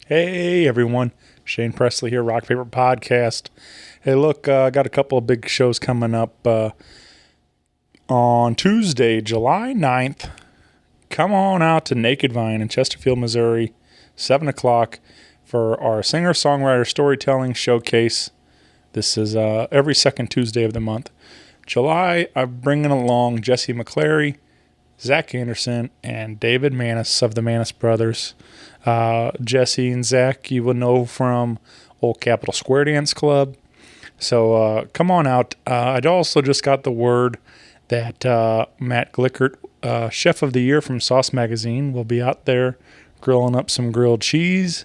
Hey everyone, Shane Presley here, Rock Paper Podcast. Hey look, I got a couple of big shows coming up on Tuesday, July 9th. Come on out to Naked Vine in Chesterfield, Missouri, 7 o'clock for our Singer Songwriter Storytelling Showcase. This is every second Tuesday of the month. July, I'm bringing along Jesse McClary, Zach Anderson, and David Maness of the Maness Brothers. Jesse and Zach, you will know from Old Capitol Square Dance Club. So come on out. I also just got the word that Matt Glickert, Chef of the Year from Sauce Magazine, will be out there grilling up some grilled cheese.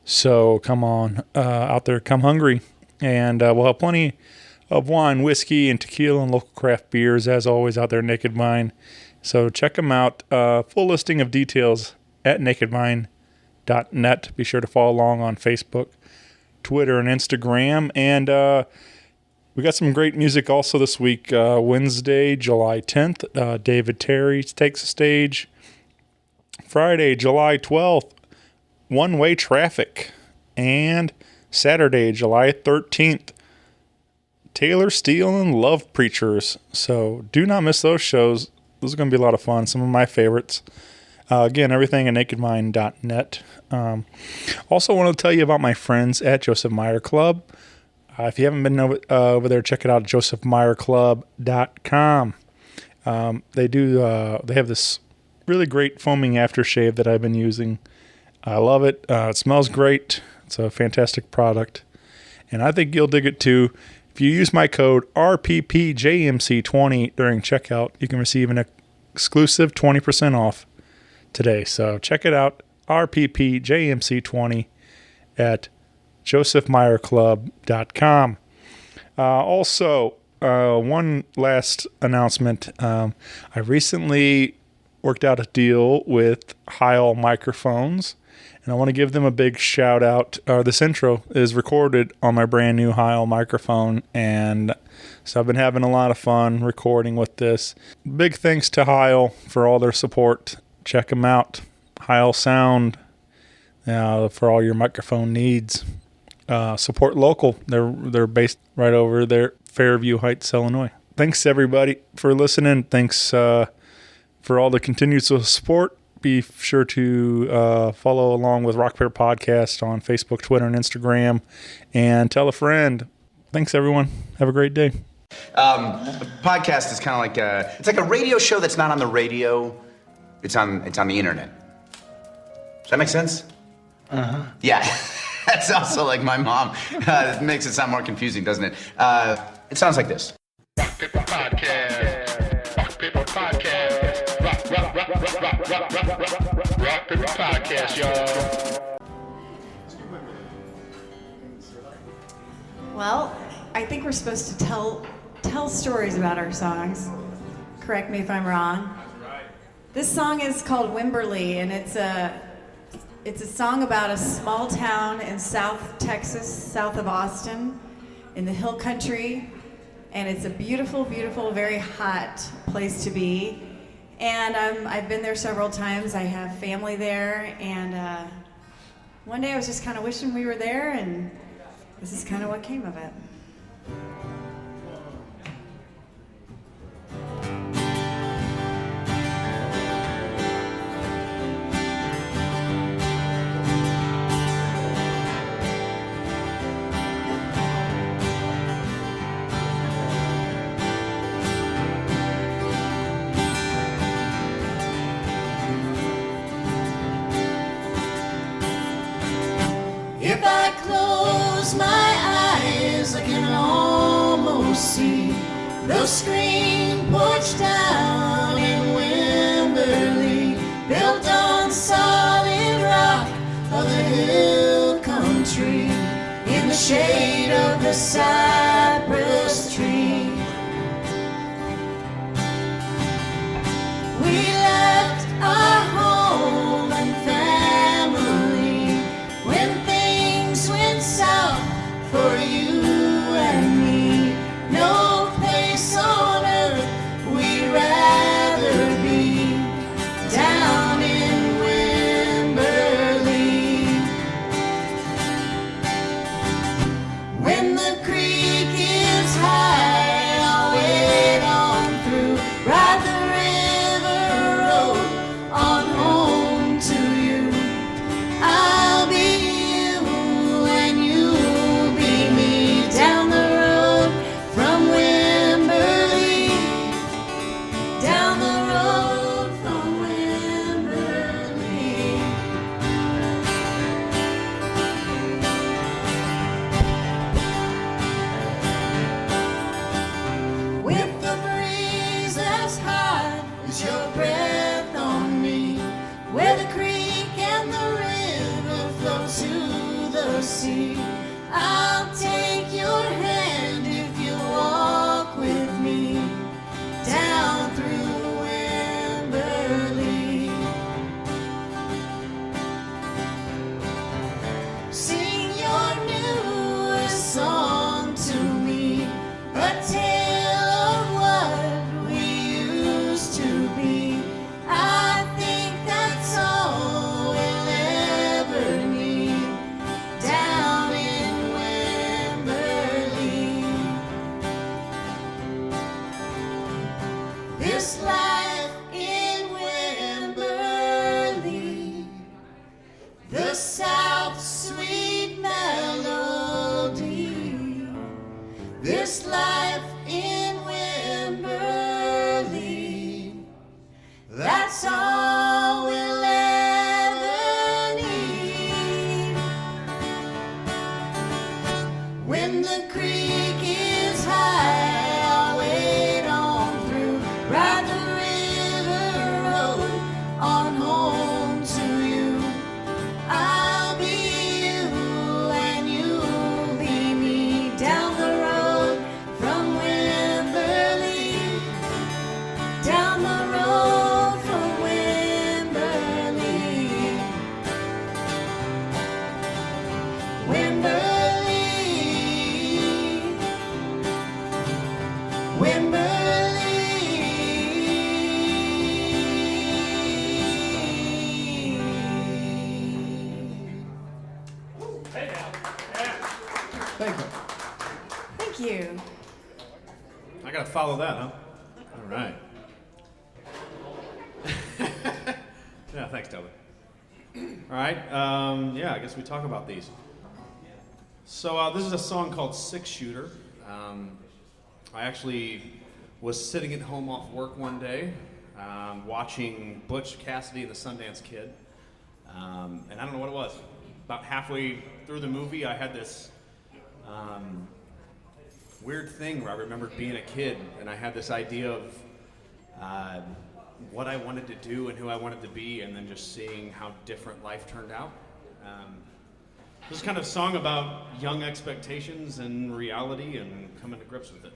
So come on out there, come hungry. And we'll have plenty of wine, whiskey, and tequila and local craft beers, as always, out there at Naked Vine. So check them out. Full listing of details at nakedvine.net. Be sure to follow along on Facebook, Twitter, and Instagram. And we got some great music also this week. Wednesday, July 10th, David Terry takes the stage. Friday, July 12th, One Way Traffic. And Saturday, July 13th, Taylor Steele and Love Preachers. So do not miss those shows. Those are going to be a lot of fun. Some of my favorites. Again, everything at nakedvine.net. Also want to tell you about my friends at Joseph Meyer Club. If you haven't been over there, check it out at josephmeyerclub.com. They have this really great foaming aftershave that I've been using. I love it. It smells great. It's a fantastic product. And I think you'll dig it too. If you use my code RPPJMC20 during checkout, you can receive an exclusive 20% off today. So check it out, RPPJMC20 at josephmeyerclub.com. Also, one last announcement. I recently worked out a deal with Heil Microphones, and I want to give them a big shout out. This intro is recorded on my brand new Heil microphone, and so I've been having a lot of fun recording with this. Big thanks to Heil for all their support. Check them out. Heil Sound for all your microphone needs. Support local. They're based right over there, Fairview Heights, Illinois. Thanks everybody for listening. Thanks for all the continued support. Be sure to follow along with Rock Paper Podcast on Facebook, Twitter, and Instagram, and tell a friend. Thanks, everyone. Have a great day. A podcast is kind of like it's like a radio show that's not on the radio. It's on the internet. Does that make sense? Uh-huh. Yeah. That's also like my mom. It makes it sound more confusing, doesn't it? It sounds like this. Rock Paper Podcast. Rock Paper Podcast. Rock Paper Podcast, y'all. Well, I think we're supposed to tell stories about our songs. Correct me if I'm wrong. This song is called Wimberley, and it's a song about a small town in South Texas, south of Austin, in the hill country, and it's a beautiful, beautiful, very hot place to be. And I've been there several times. I have family there, and one day I was just kind of wishing we were there, and this is kind of what came of it. If I close my eyes, I can almost see the screen porch down in Wimberley, built on solid rock of the hill country, in the shade of the cypress tree. We left our home and family when things went south for you and me. No place on earth we'd rather be, down in Wimberley. to the sea. I'll take your hand if you walk with me down through Wimberley. Sing your newest song to me, a tale of what we used to be. I think that's all we'll ever need down in Wimberley. This life in Wimberley, the South's sweet melody. This life in Wimberley, that's all we'll ever need. When the creek is high, I'll wade on through, ride the river road on home to you. I'll be you and you'll be me down the road from Wimberley, down the road from Wimberley. Wimberley, Thank you. Thank you. I gotta follow that, huh? All right. Yeah, thanks, Toby. All right, yeah, I guess we talk about these. So this is a song called Six Shooter. I actually was sitting at home off work one day, watching Butch Cassidy and the Sundance Kid, and I don't know what it was. About halfway through the movie, I had this weird thing where I remembered being a kid, and I had this idea of what I wanted to do and who I wanted to be, and then just seeing how different life turned out. This is kind of a song about young expectations and reality and coming to grips with it.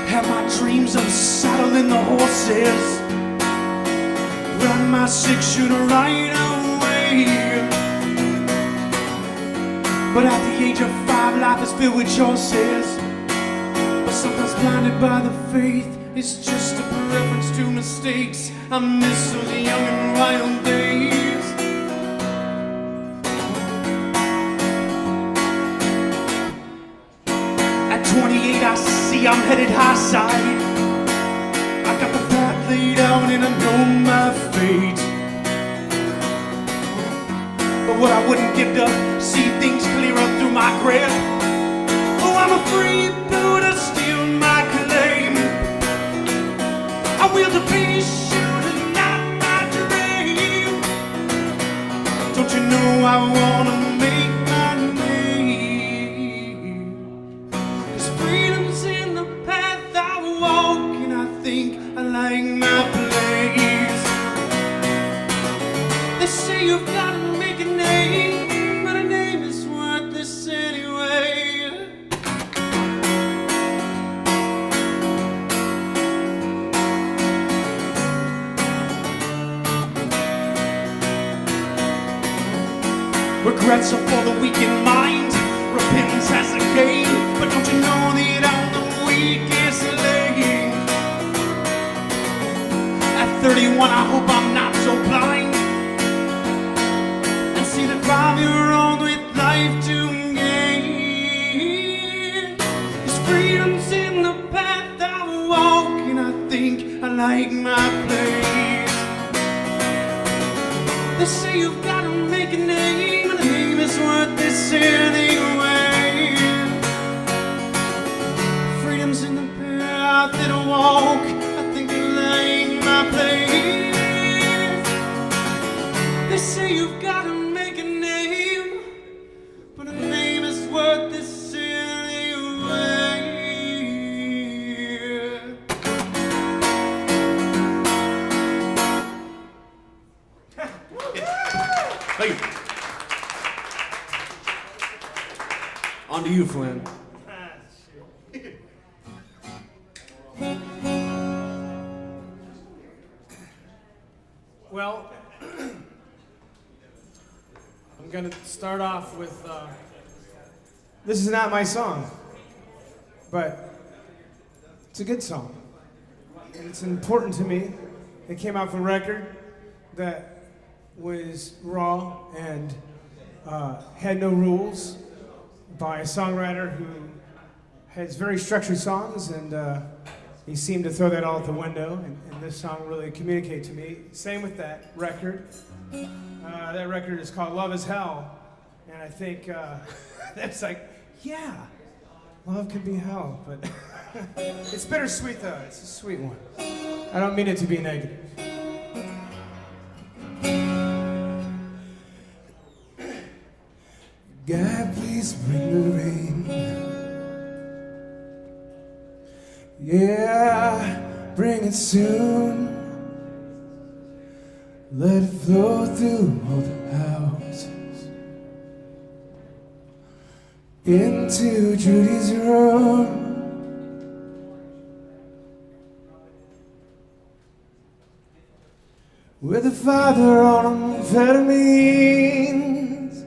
Had my dreams of saddling the horses, ran my six-shooter right away. But at the age of 5, life is filled with choices. But sometimes blinded by the faith, it's just a preference to mistakes. I miss those young and wild days. At 28, I see I'm headed high side. I got the path laid out and I know my fate. But what I wouldn't give to see things clearer through my grip. Oh, I'm a free Buddha, steal my claim. I wield a pea shooter, not my dream. Don't you know I wanna make my name? 'Cause freedom's in the path I walk, and I think I like my place. They say you've gotta make a name, but a name is worth this anyway. Regrets are for the weak in mind, repentance has a gain. But don't you know that I'm the weakest link? At 31, I hope I'm not so blind, and see the 5-year-old with life to gain. 'Cause freedom's in the path I walk, and I think I like my place. They say you've gotta make a name, and a name is worth this anyway. Freedom's in the path that I walk, I think I like my place. They say you've gotta make a name, but a name is worth this anyway. you, Flynn. Well, I'm going to start off with, this is not my song, but it's a good song, and it's important to me. It came out from a record that was raw and had no rules, by a songwriter who has very structured songs, and he seemed to throw that all out the window, and this song really communicated to me. Same with that record. That record is called Love is Hell, and I think that's like, yeah, love can be hell, but it's bittersweet though. It's a sweet one. I don't mean it to be negative. God, please bring the rain. Yeah, bring it soon. Let it flow through all the houses into Judy's room. With a father on amphetamines,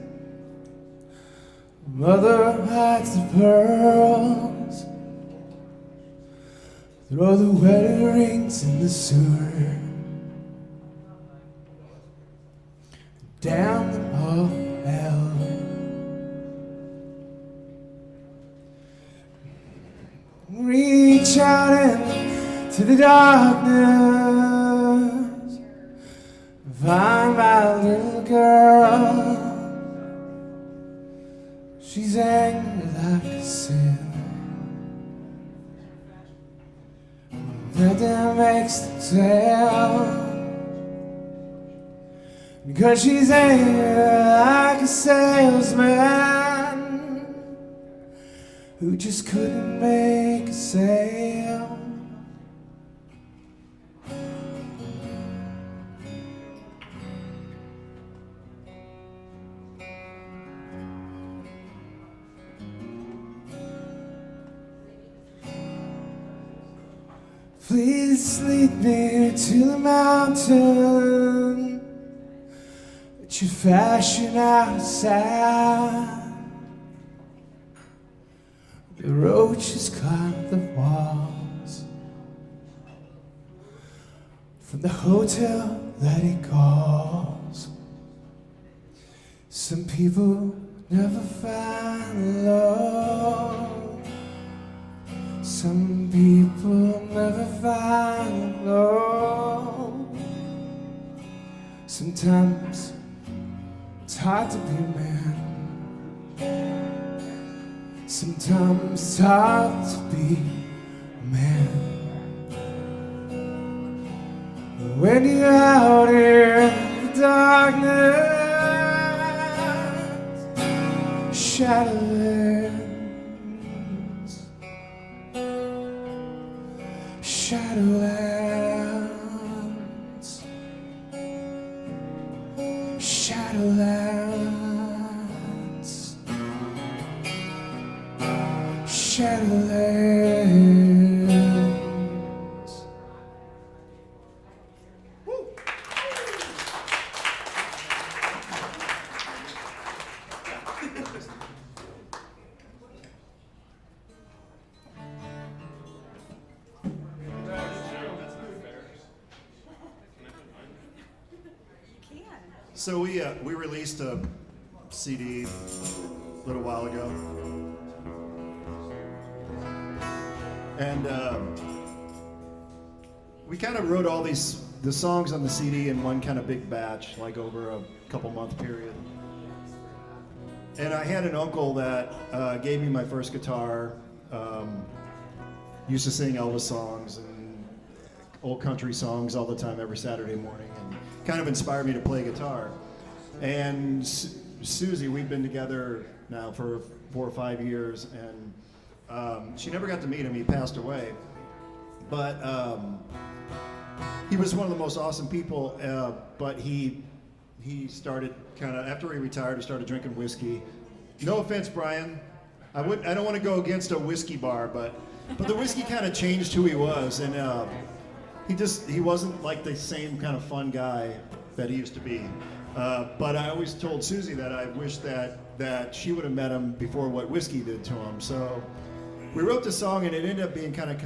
mother hides the pearls. Throw the wedding rings in the sewer. Down the hall hell. Reach out into the darkness. Find my little girl. She's angry like a sin. Nothing makes the tale. Because she's angry like a salesman who just couldn't make a sale. Please lead me to the mountain that you fashion outside. The roaches climb the walls from the hotel that he calls. Some people never find love. Some people never find love. Sometimes it's hard to be a man. Sometimes it's hard to be a man. When you're out in the darkness, Shadowlands, Shadowlands, Shadowlands, Shadowlands. So we released a CD a little while ago, and we kind of wrote all the songs on the CD in one kind of big batch, like over a couple month period. And I had an uncle that gave me my first guitar. Used to sing Elvis songs and old country songs all the time, every Saturday morning, and kind of inspired me to play guitar. And Suzy, we've been together now for 4 or 5 years, and she never got to meet him. He passed away. But he was one of the most awesome people, but he started kind of, after he retired, he started drinking whiskey. No offense, Brian, I don't want to go against a whiskey bar, but the whiskey kind of changed who he was, and he wasn't like the same kind of fun guy that he used to be. But I always told Suzy that I wish that she would have met him before what whiskey did to him. So we wrote the song, and it ended up being kind of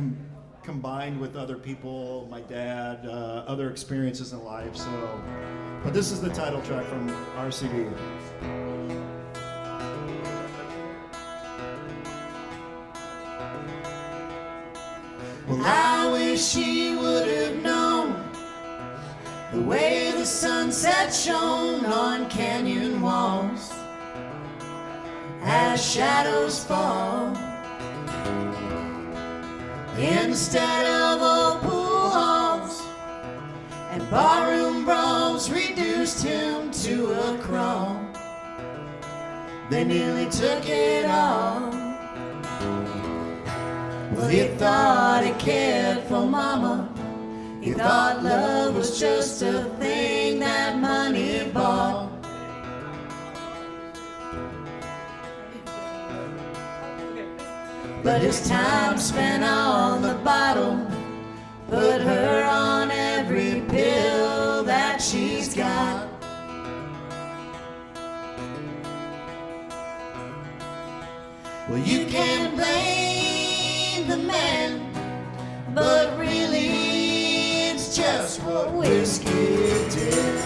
combined with other people, my dad, other experiences in life. So, but this is the title track from our CD. Well, I wish she would have known the way the sunset shone on canyon walls as shadows fall. Instead of old pool halls and barroom brawls reduced him to a crawl. They nearly took it all. But he thought he cared for mama. He thought love was just a thing that money bought. But his time spent on the bottle put her on every pill that she's got. Well, you can't blame the man, but really it's just what whiskey did.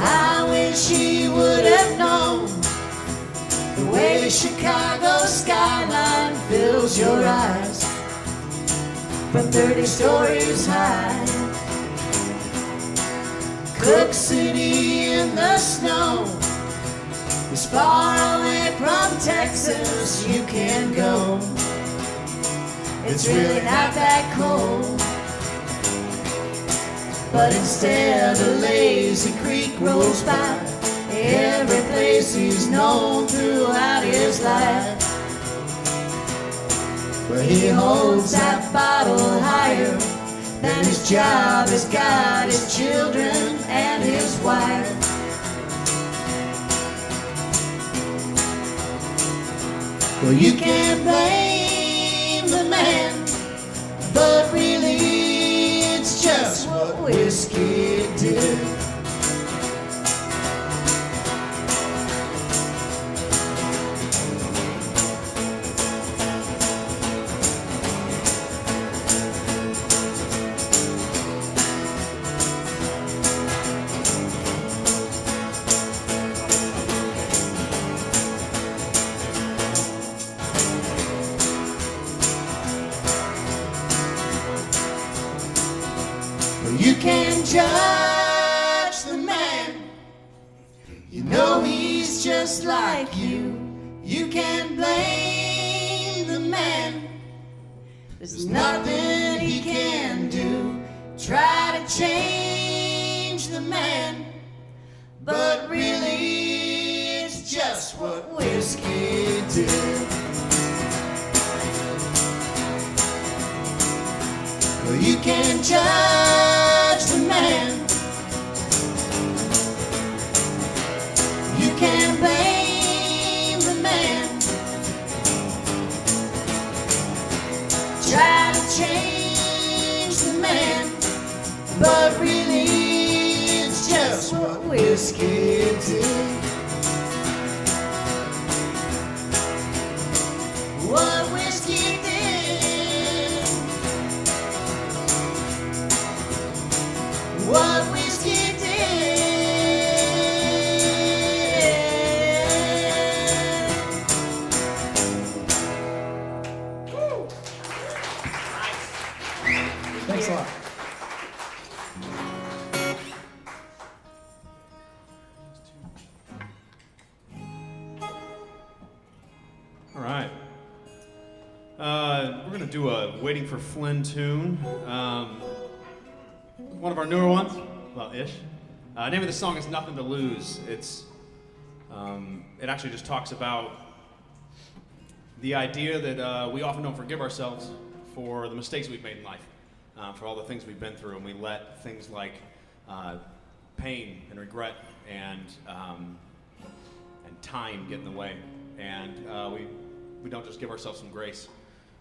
I wish he would have known the way Chicago skyline fills your eyes from 30 stories high. Cook City in the snow, as far away from Texas you can go. It's really not that cold. But instead a lazy creek rolls by every place he's known throughout his life. But he holds that bottle higher than his job, his God, his children, and his wife. Well, you can't blame the man, but really it's just what whiskey did. You can't judge the man. You know he's just like you. You can't blame the man. There's nothing he can do. Try to change the man, but really it's just what whiskey did. Well, you can't judge the man. You can't blame the man. Try to change the man, but really it's just what whiskey did. What whiskey did. What whiskey did. Woo. Thanks a lot. All right. We're going to do a Waiting for Flynn tune. One of our newer ones, well, ish. Name of the song is Nothing to Lose. It actually just talks about the idea that we often don't forgive ourselves for the mistakes we've made in life, for all the things we've been through, and we let things like pain and regret and time get in the way, and we don't just give ourselves some grace.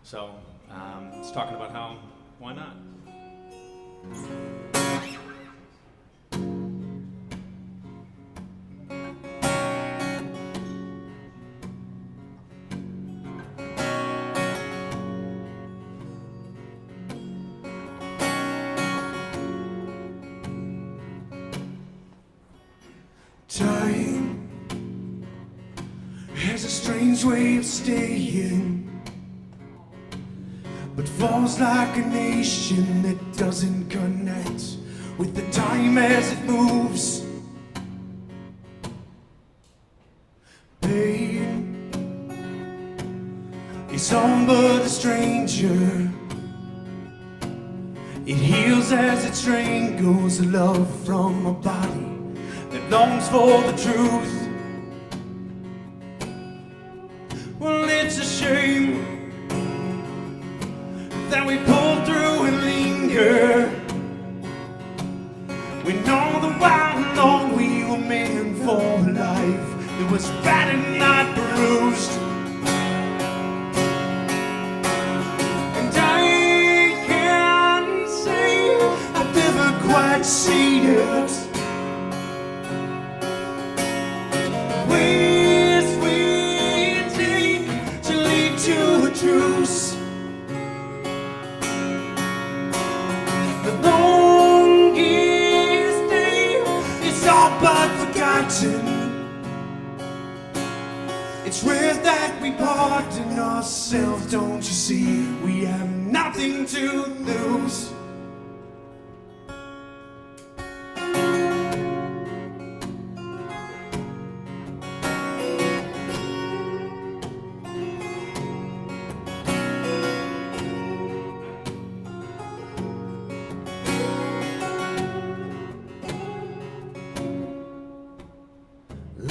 So it's talking about how, why not? Time has a strange way of staying, but falls like a nation that doesn't connect with the time as it moves. Pain is all but a stranger. It heals as it strangles the love from a body that longs for the truth. Well, it's a shame that we pull through and linger, when all the while long we were meant for a life that was battered, not bruised. And I can't say I've never quite seen it. Ways we take to lead to a truce. The longest day is all but forgotten. It's rare that we pardon ourselves, don't you see? We have nothing to lose.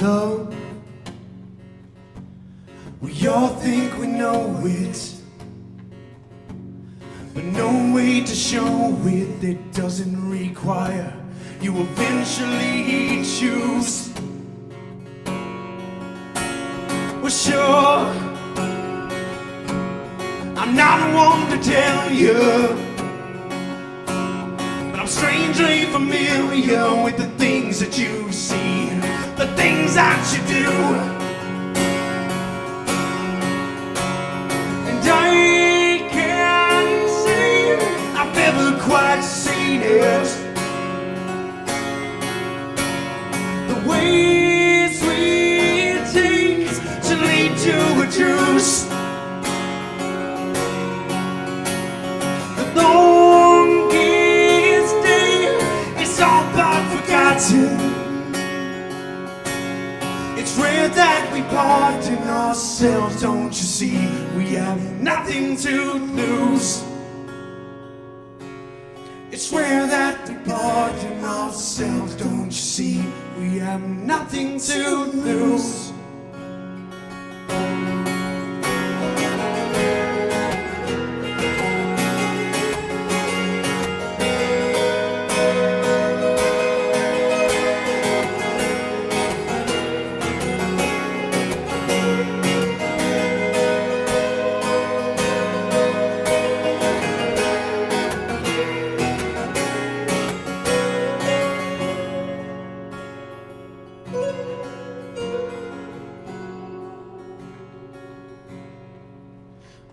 Love, we all think we know it, but no way to show it that doesn't require you eventually choose. Well, sure, I'm not one to tell you, but I'm strangely familiar with the things that you see, the things that you do. And I can't say I've ever quite seen it. The ways we take to lead to a truce. The longest day is all but forgotten. It's rare that we pardon ourselves, don't you see? We have nothing to lose. It's rare that we pardon ourselves, don't you see? We have nothing to lose.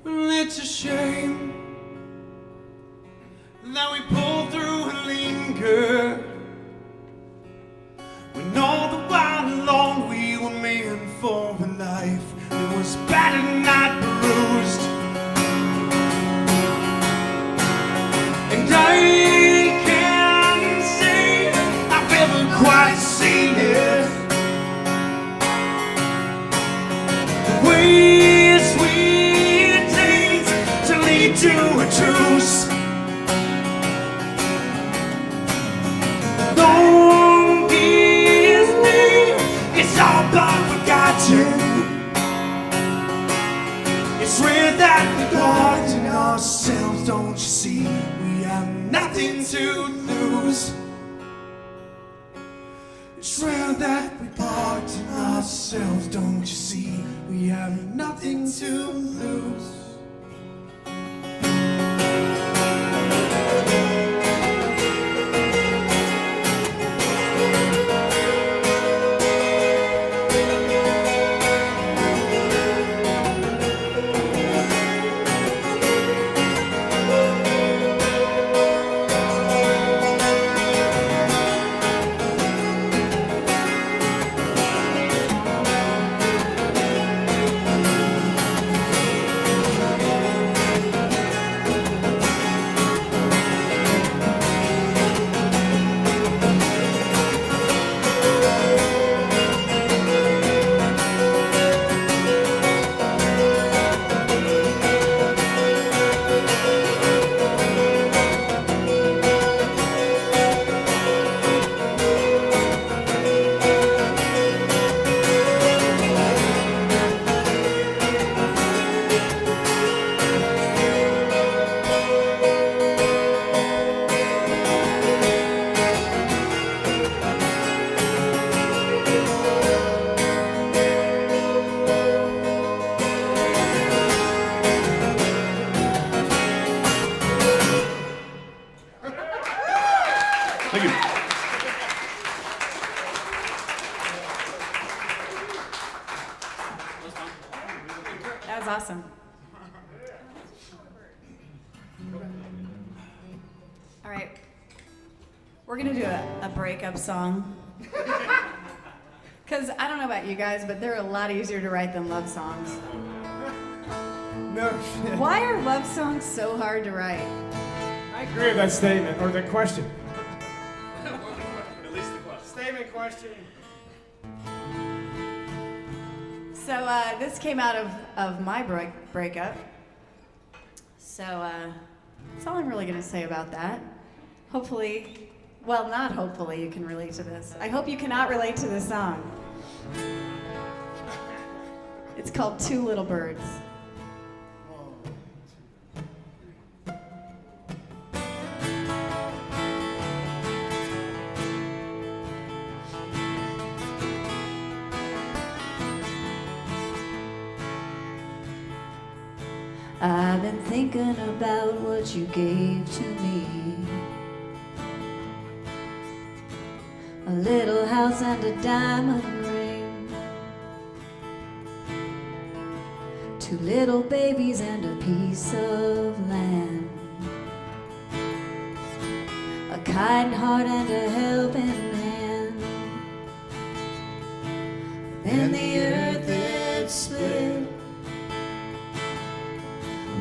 Well, it's a shame that we pull through and linger, when all the while long we were meant for a life that was battered, not bruised. And I can't say I've ever quite seen it. The ways we take to lead ourselves, don't you see? We have nothing to lose. Thank you. That was awesome. All right. We're going to do a breakup song. Because I don't know about you guys, but they're a lot easier to write than love songs. No shit. Why are love songs so hard to write? I agree with that statement, or the question. At least the question. Statement, question. So this came out of my breakup. So that's all I'm really going to say about that. Hopefully, well, not hopefully you can relate to this. I hope you cannot relate to this song. It's called Two Little Birds. I've been thinking about what you gave to me. A little house and a diamond ring. 2 little babies and a piece of land. A kind heart and a helping hand. Then the earth it split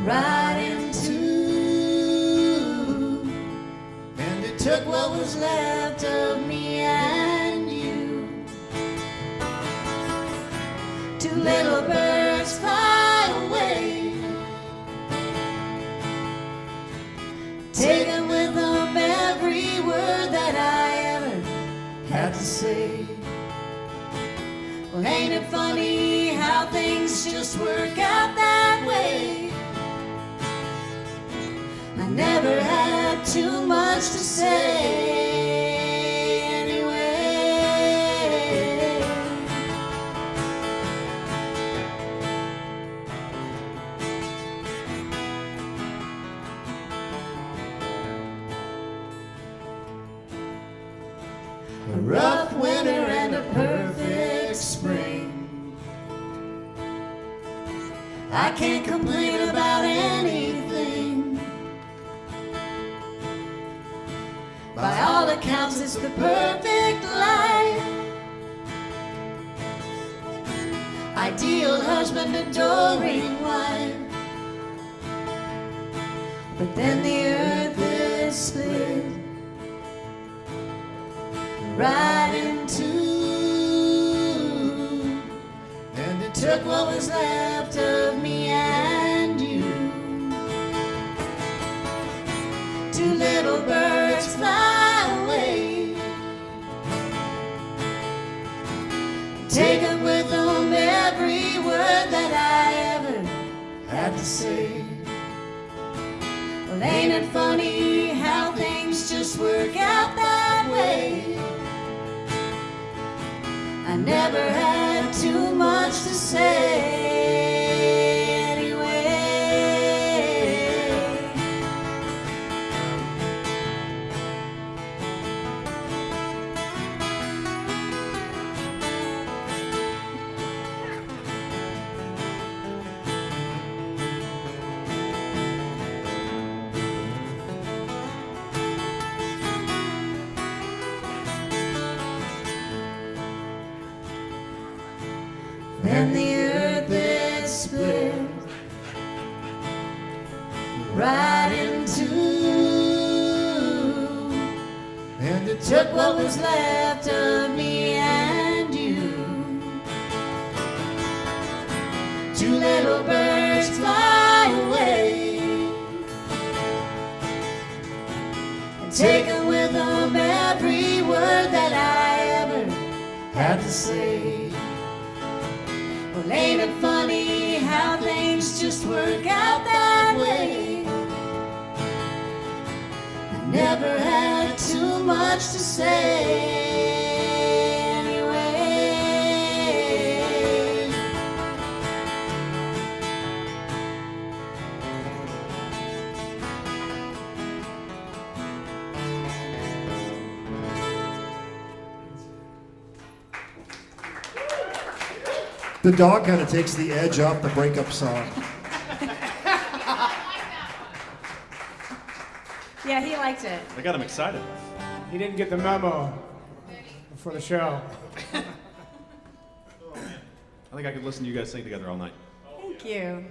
right in two, and it took what was left of me and you. 2 little birds fly away, taking with them every word that I ever had to say. Well, ain't it funny how things just work out that way? I never had too much to say anyway. A rough winter and a perfect spring. I can't complain about anything. By all accounts, it's the perfect life. Ideal husband, adoring wife. But then the earth is split right in two, and it took what was left of me and you. 2 little birds fly away, taking with them every word that I ever had to say. Well, ain't it funny how things just work out that way? I never had too much to say anyway. Then the earth is split right in two, and it took what was left of me and you. Two little birds fly away and taken with them every word that I ever had to say. Well, ain't it funny how things just work out that way? I never had too much to say anyway. The dog kind of takes the edge off the breakup song. Yeah, he liked it. I got him excited. He didn't get the memo for the show. I think I could listen to you guys sing together all night. Thank you.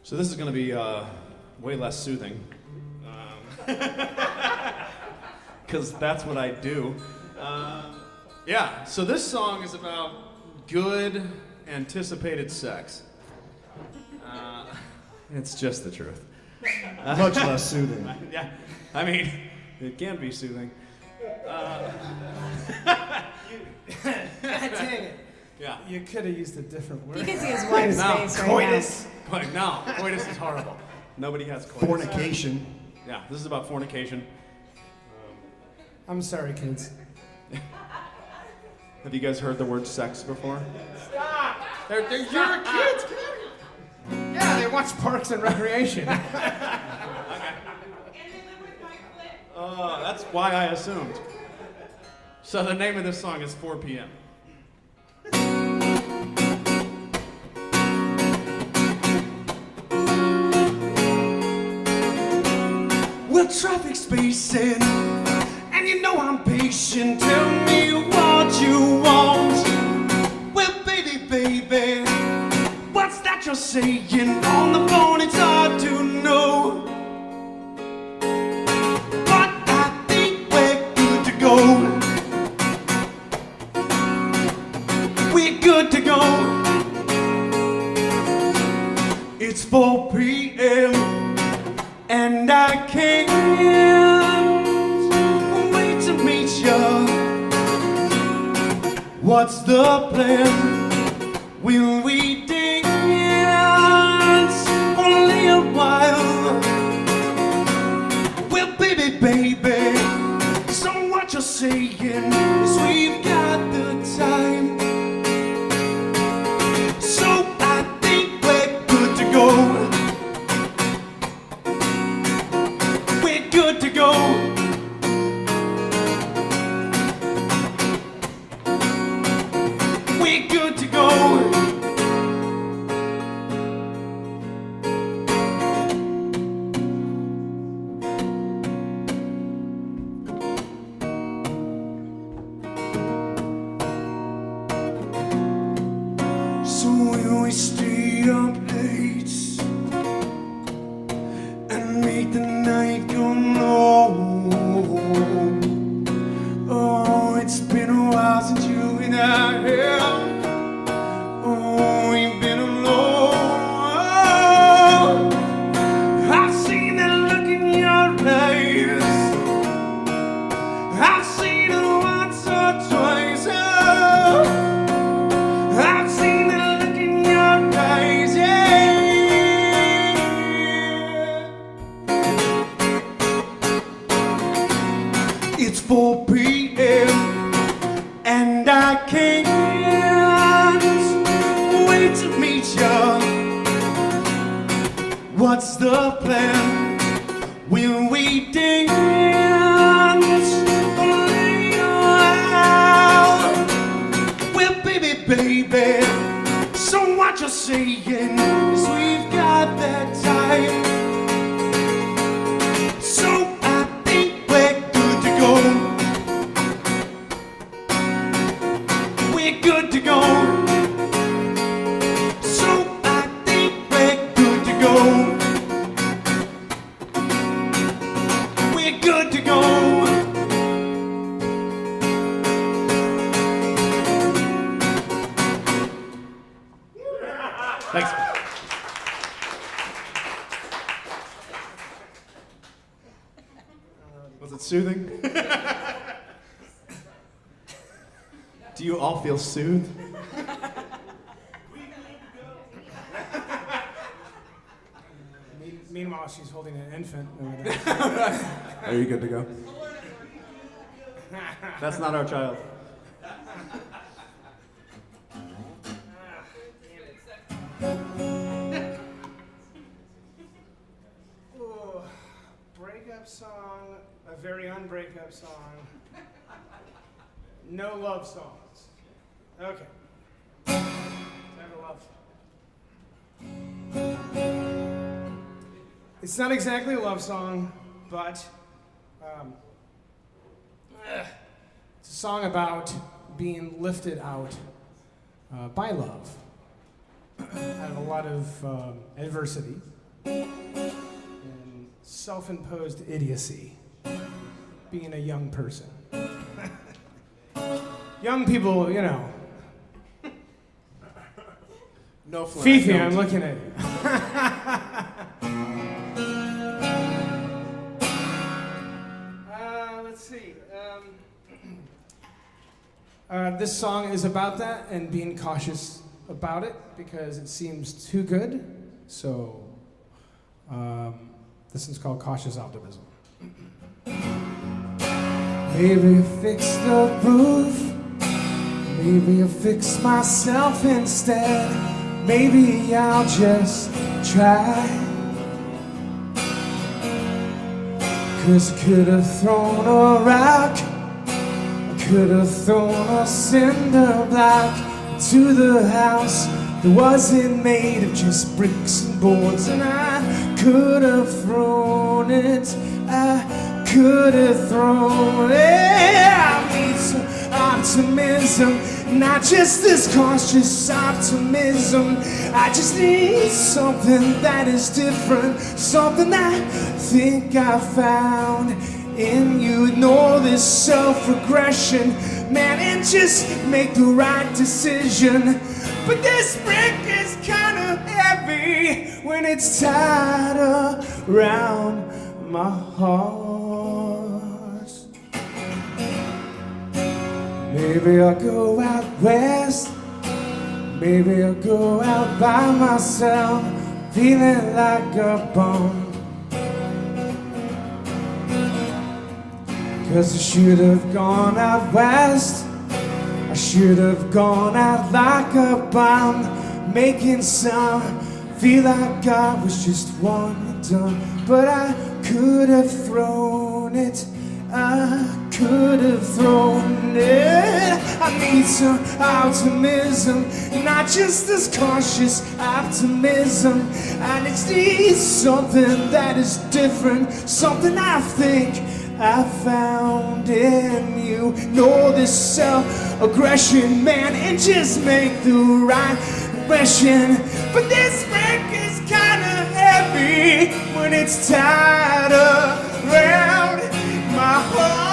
So this is going to be way less soothing. Because that's what I do. Yeah, so this song is about good, anticipated sex. It's just the truth. Much less soothing. Yeah, I mean, it can be soothing. God dang it. Yeah. You could have used a different word. You can see his wife's No, face right Coitus. But no, coitus is horrible. Nobody has coitus. Fornication. Yeah, this is about fornication. I'm sorry, kids. Have you guys heard the word sex before? Stop! They're your kids. Yeah, they watch Parks and Recreation. That's why I assumed. So the name of this song is 4 p.m. Well, traffic's spacing, and you know I'm patient. Tell me what you want. Well, baby, what's that you're saying on the phone? It's hard to know. But I think we're good to go. We're good to go. It's 4 p.m. and I can't wait to meet you. What's the plan? Will we dance only a while? Well, baby, so what you're saying is we've got the time. So I think we're good to go. We're good to go. We're good to go. So will we stay up late and make the night go long? Oh, it's been a while since you and I have. Oh, we've been alone. I've seen that look in your eyes. I've seen it once or twice. Oh, I've seen that look in your eyes, yeah. It's 4 p.m. and I I can't wait to meet you. What's the plan? Will we dance or lay out? Well, baby, so what you're saying is we've got that time. So I think we're good to go. We're good to go. So I think we're good to go. We're good to go. Thanks. Was it soothing? Do you all feel soothed? Meanwhile, she's holding an infant over there. Are you good to go? That's not our child. Ooh, breakup song, a very unbreakup song. No love songs. Okay. Have a love song. It's not exactly a love song, but it's a song about being lifted out by love out of a lot of adversity and self-imposed idiocy, being a young person. Young people, you know. No Flynn. Fifi, I'm looking at you. Let's see. This song is about that and being cautious about it because it seems too good. So this one's called Cautious Optimism. Maybe fix the roof. Maybe I'll fix myself instead. Maybe I'll just try. 'Cause I could have thrown a rock, I could have thrown a cinder block to the house that wasn't made of just bricks and boards. And I could have thrown it, I could have thrown it. I need some optimism, not just this cautious optimism. I just need something that is different, something I think I found in you. Ignore this self-regression, man, and just make the right decision. But this brick is kind of heavy when it's tied around my heart. Maybe I'll go out west, maybe I'll go out by myself, feeling like a bum. 'Cause I should have gone out west, I should have gone out like a bomb, making some feel like I was just one and done. But I could have thrown it, I could have thrown it. I need some optimism, not just this cautious optimism. I just need something that is different, something I think I found in you. Know this self-aggression, man, and just make the right impression. But this brick is kinda heavy when it's tied around my heart.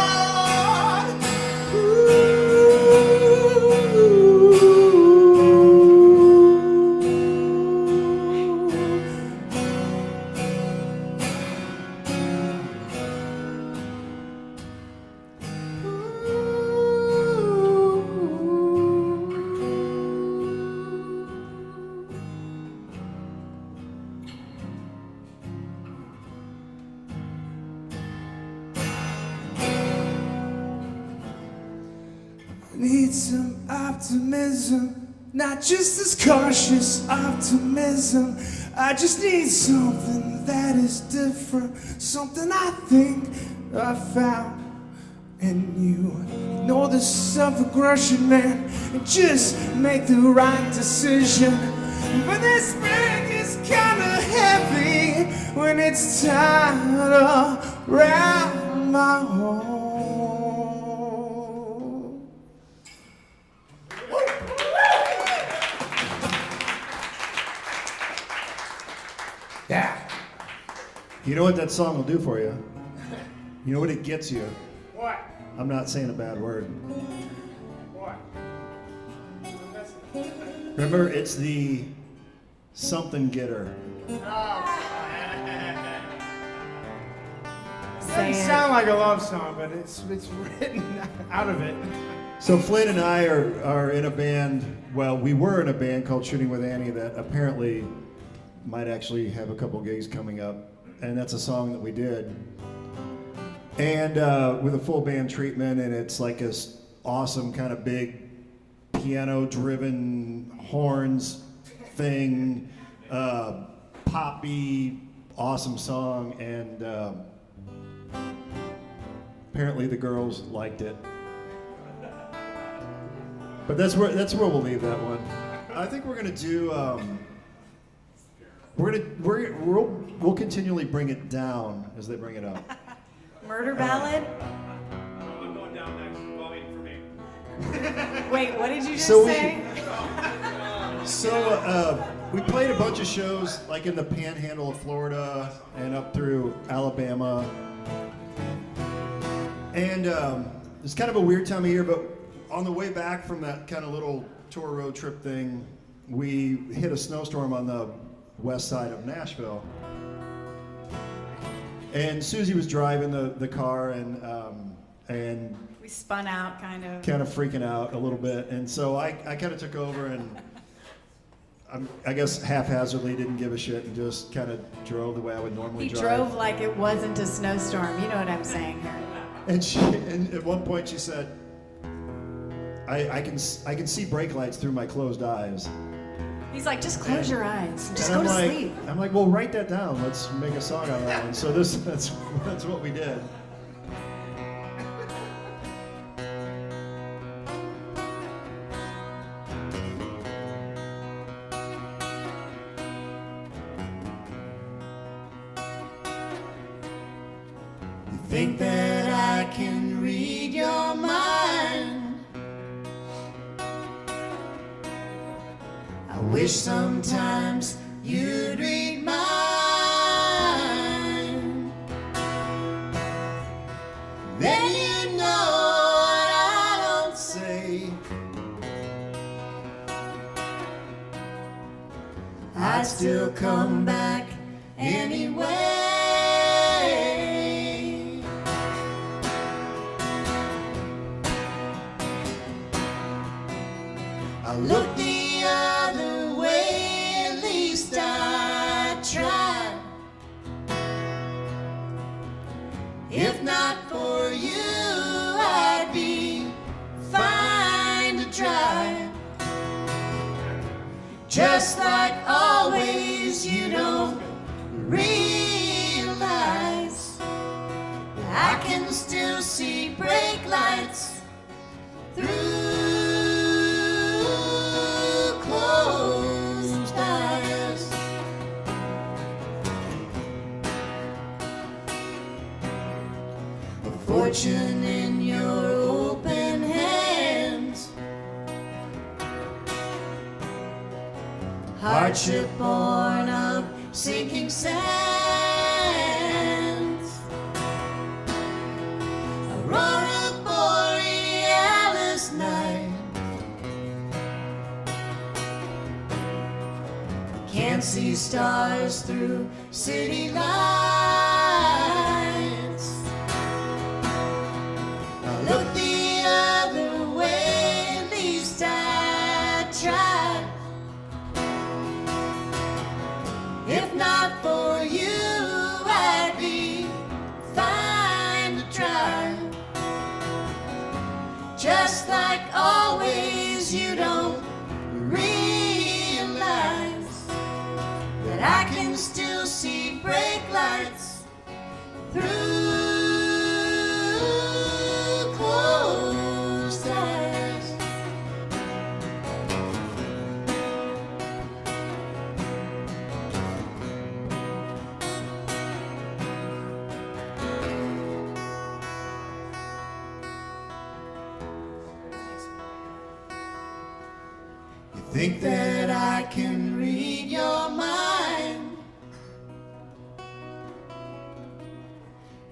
optimism, not just this cautious optimism. I just need something that is different, something I think I found in you. Ignore the self-aggression, man, and just make the right decision. But this bag is kinda heavy when it's tied around my home. Yeah. You know what that song will do for you? You know what it gets you? What? I'm not saying a bad word. What? Remember, it's the something getter. Doesn't sound like a love song, but it's written out of it. So Flynn and I are in a band, well, we were in a band called Shooting with Annie that apparently might actually have a couple gigs coming up, and that's a song that we did. And with a full band treatment, and it's like this awesome kind of big piano-driven horns thing, poppy, awesome song, and apparently the girls liked it. But that's where we'll leave that one. I think we're gonna do. We'll continually bring it down as they bring it up. Murder ballad? I'm going down next. Well, I mean, for me. Wait, what did you just So say? We played a bunch of shows like in the Panhandle of Florida and up through Alabama. And it's kind of a weird time of year, but on the way back from that kind of little tour road trip thing, we hit a snowstorm on the west side of Nashville. And Suzy was driving the car and We spun out, kind of. freaking out a little bit. And so I kind of took over and I guess haphazardly didn't give a shit and just kind of drove the way I would normally He drive. drove like it wasn't a snowstorm. You know what I'm saying here. And at one point she said, I can see brake lights through my closed eyes. He's like, just close your eyes. Just And go to I'm like, sleep. I'm like, well, write that down. Let's make a song out of that one. So that's what we did. You think that I can read your mind? I wish sometimes you'd read mine. Then you'd know what I don't say. I'd still come back anyway. I look the other way, at least I tried. If not for you, I'd be fine to try. Just like always, you don't realize I can still see brake lights through closed eyes. A fortune in your open hands, hardship born of sinking sands. Aurora borealis night. Can't see stars through city lights. I look the other way, at least I tried. If not for you, I'd be fine to try. Just like always, you think that I can read your mind.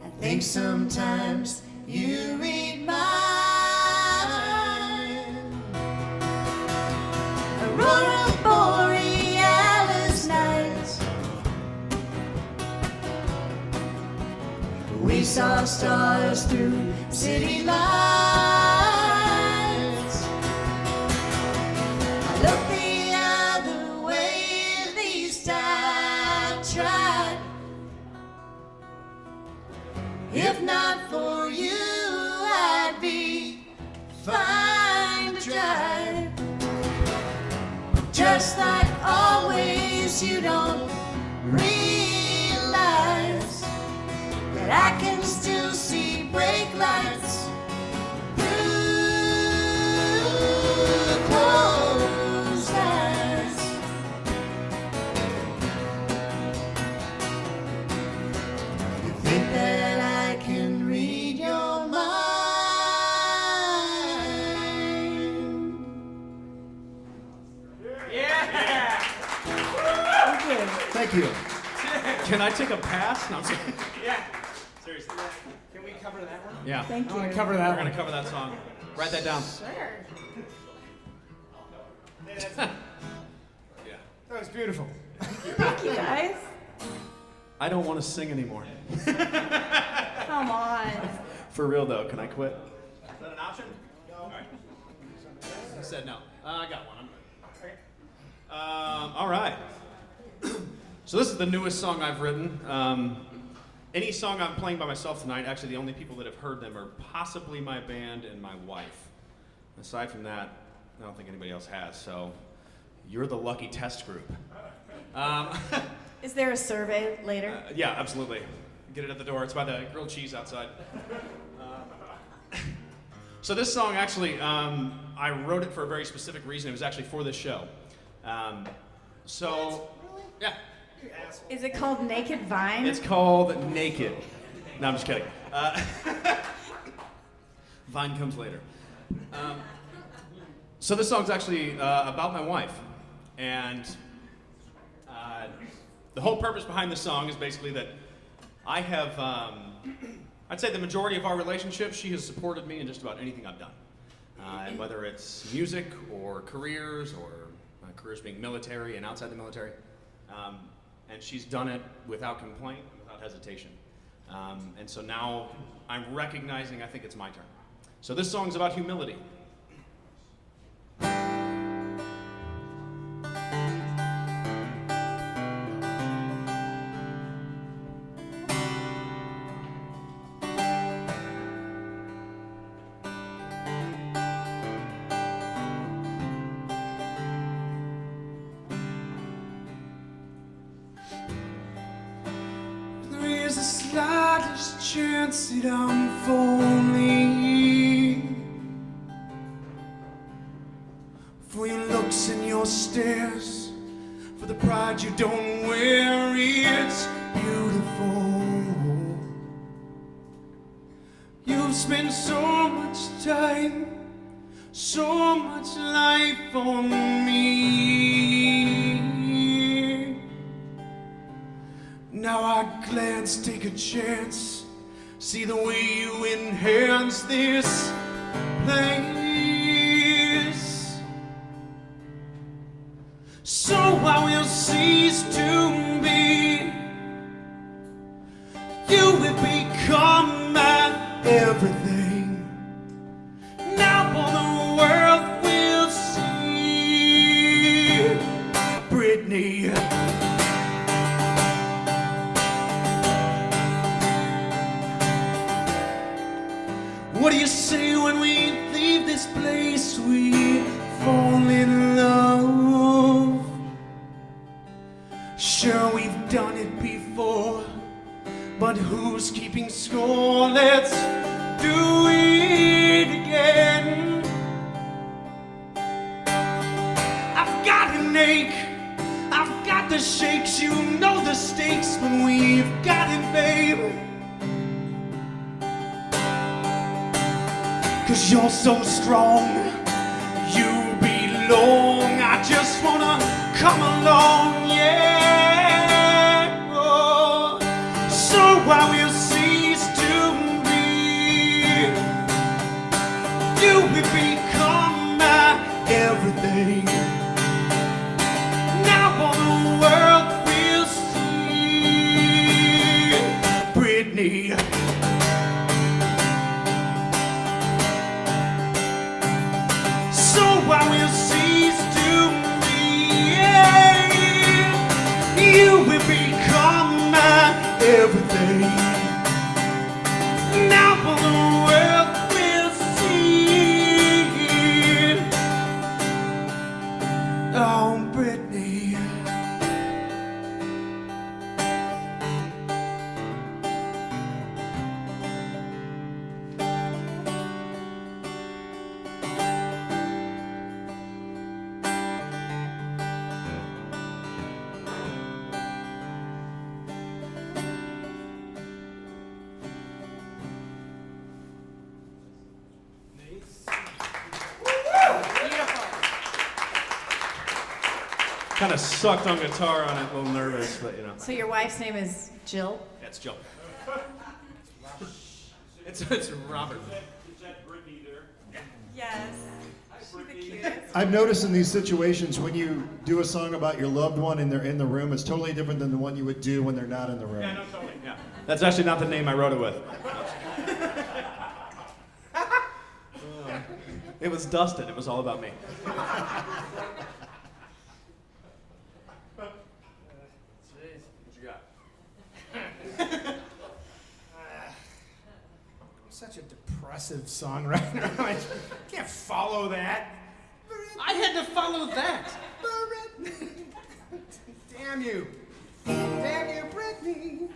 I think sometimes you read mine. Aurora borealis nights, we saw stars through city lights. I looked the other way, at least I tried. If not for you, I'd be fine to drive. Just like always, you don't realize that I can still see brake lights through closed eyes. You think that I can read your mind? Thank you. Can I take a pass? No, I'm sorry. Yeah. Seriously. Can we cover that one? Yeah. Thank you. I want to cover that We're one. going to cover that song. Write that down. Sure. Yeah. That was beautiful. Thank you, guys. I don't want to sing anymore. Come on. For real though, can I quit? Is that an option? No. All right. I said no. I got one. I'm good. All right. So this is the newest song I've written. Any song I'm playing by myself tonight, actually the only people that have heard them are possibly my band and my wife. Aside from that, I don't think anybody else has, so you're the lucky test group. Is there a survey later? Yeah, absolutely. Get it at the door. It's by the grilled cheese outside. So this song, actually, I wrote it for a very specific reason. It was actually for this show. Yeah. Is it called Naked Vine? It's called Naked. No, I'm just kidding. Vine comes later. So this song's actually about my wife. And the whole purpose behind the song is basically that I have, I'd say the majority of our relationship, she has supported me in just about anything I've done. And whether it's music or careers or careers being military and outside the military. And she's done it without complaint, without hesitation. And so now I'm recognizing I think it's my turn. So this song's about humility. There is the slightest chance that I'm falling for your looks and your stares, for the pride you don't wear. It's beautiful. You've spent so much time, so much life on me. Now I glance, take a chance, see the way you enhance this place. So I will cease to be. You have become my everything. Now all the world will see. Brittany. What do you say when we leave this place? We fall in love. Sure, we've done it before, but who's keeping score? Let's do it again. I've got an ache, I've got the shakes. You know the stakes when we've got it, babe. 'Cause you're so strong, you belong. I just come along, yeah. Oh, so I will cease to be. You will become my everything. Now all the world will see. Britney. So I will cease to be. You will become my everything. Now all the world will see. Oh, Britney. Kind of sucked on guitar on it, a little nervous, but you know. So your wife's name is Jill? That's Jill. It's Robert. Is that Brittany there? Yes. She's the cutest. I've noticed in these situations when you do a song about your loved one and they're in the room, it's totally different than the one you would do when they're not in the room. Yeah, no, totally. Yeah. That's actually not the name I wrote it with. It was Dustin. It was all about me. Such a depressive songwriter. I can't follow that. I had to follow that. Damn you. Damn you, Britney.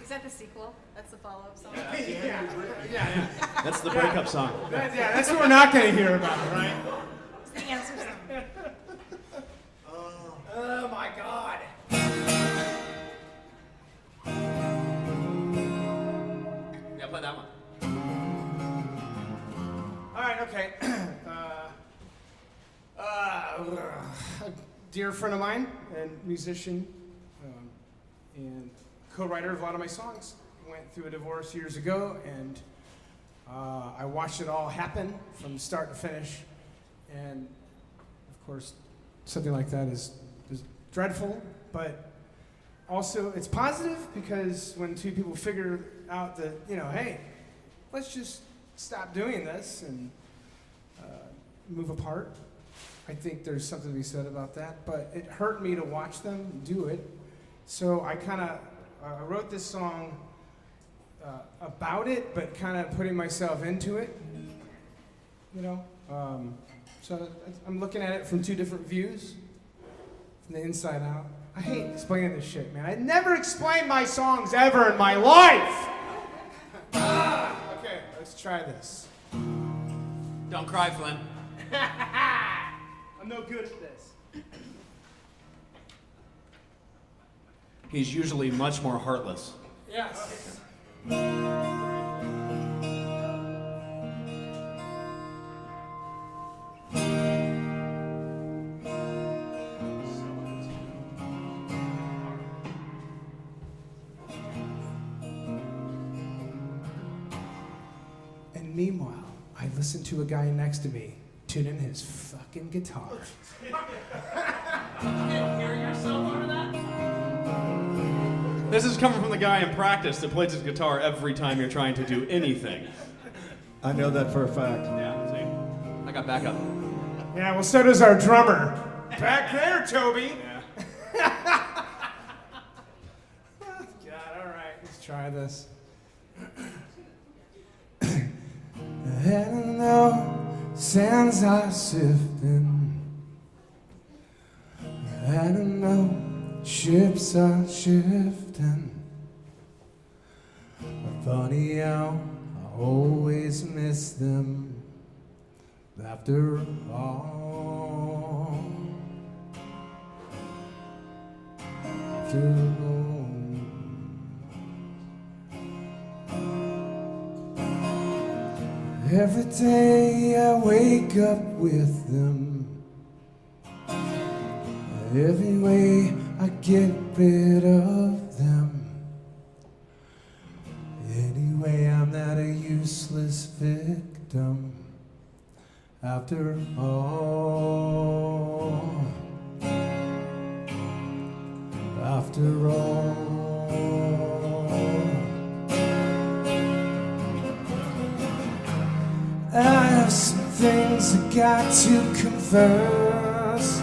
Is that the sequel? That's the follow-up song? Yeah. That's the breakup song. That's what we're not going to hear about, right? It's the answer song. Oh my God. Yeah, play that one. All right, okay. A dear friend of mine and musician and co-writer of a lot of my songs went through a divorce years ago, and I watched it all happen from start to finish. And of course, something like that is dreadful, but also it's positive because when two people figure out that, you know, hey, let's just stop doing this and move apart. I think there's something to be said about that, but it hurt me to watch them do it. So I wrote this song about it, but kind of putting myself into it, you know? So I'm looking at it from two different views, from the inside out. I hate explaining this shit, man. I never explained my songs ever in my life! Okay, let's try this. Don't cry, Flynn. I'm no good at this. He's usually much more heartless. Yes. And meanwhile, I listen to a guy next to me tuning his fucking guitar. You can't hear yourself over that? This is coming from the guy in practice that plays his guitar every time you're trying to do anything. I know that for a fact. Yeah, see? I got backup. Yeah, well, so does our drummer. Back there, Toby. Yeah. God, all right, let's try this. I don't know, sands are sifting. I don't know, ships are shifting. Funny how I always miss them after all. After all. Every day I wake up with them. every way I get rid of them. Anyway, I'm not a useless victim after all. After all, I have some things I got to converse,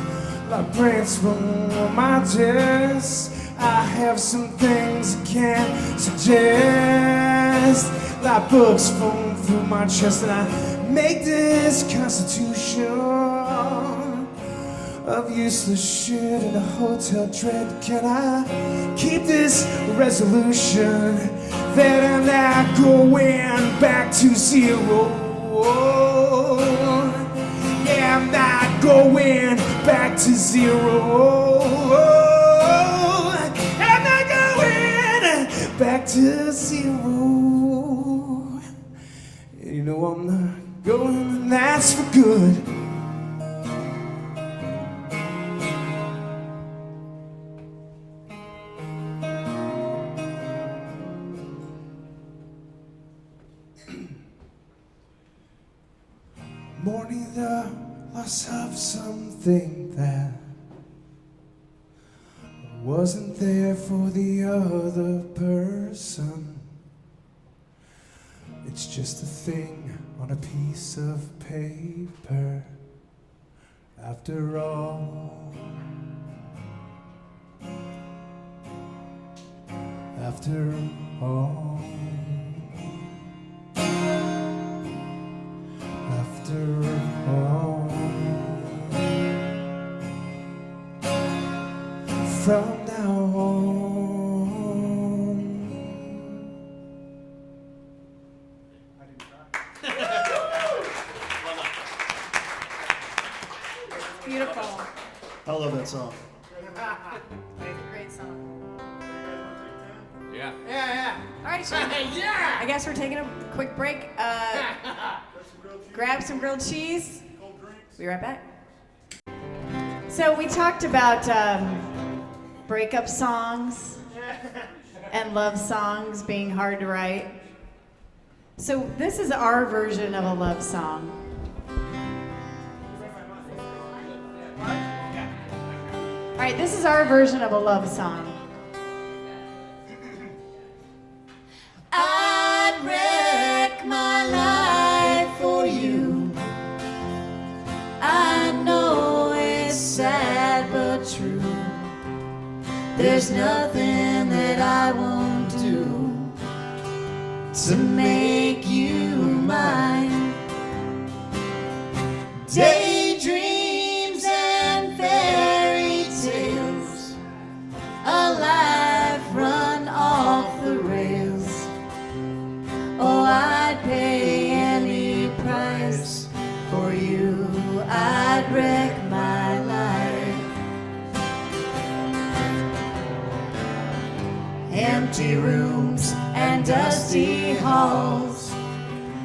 like brains from my dress. I have some things I can't suggest, like books falling through my chest, and I make this constitution of useless shit in a hotel dread. Can I keep this resolution that I'm not going back to zero? Yeah, I'm not going back to zero. I'm not going back to zero. You know I'm not going, and that's for good. Mourning the loss of something that wasn't there for the other person. It's just a thing on a piece of paper after all. After all. After all, from now on. Beautiful. I love that song. Great song. Yeah. All right, Sean. I guess we're taking a quick break. Grab some grilled cheese. Be right back. So we talked about breakup songs and love songs being hard to write. So this is our version of a love song. All right, this is our version of a love song. I'd wreck my life for you. I know it's sad but true. There's nothing that I won't do to make you mine. Daydreams and fairy tales, a life run off the rails. Oh, I'd pay any price for you. I'd wreck my life. Empty rooms and dusty halls,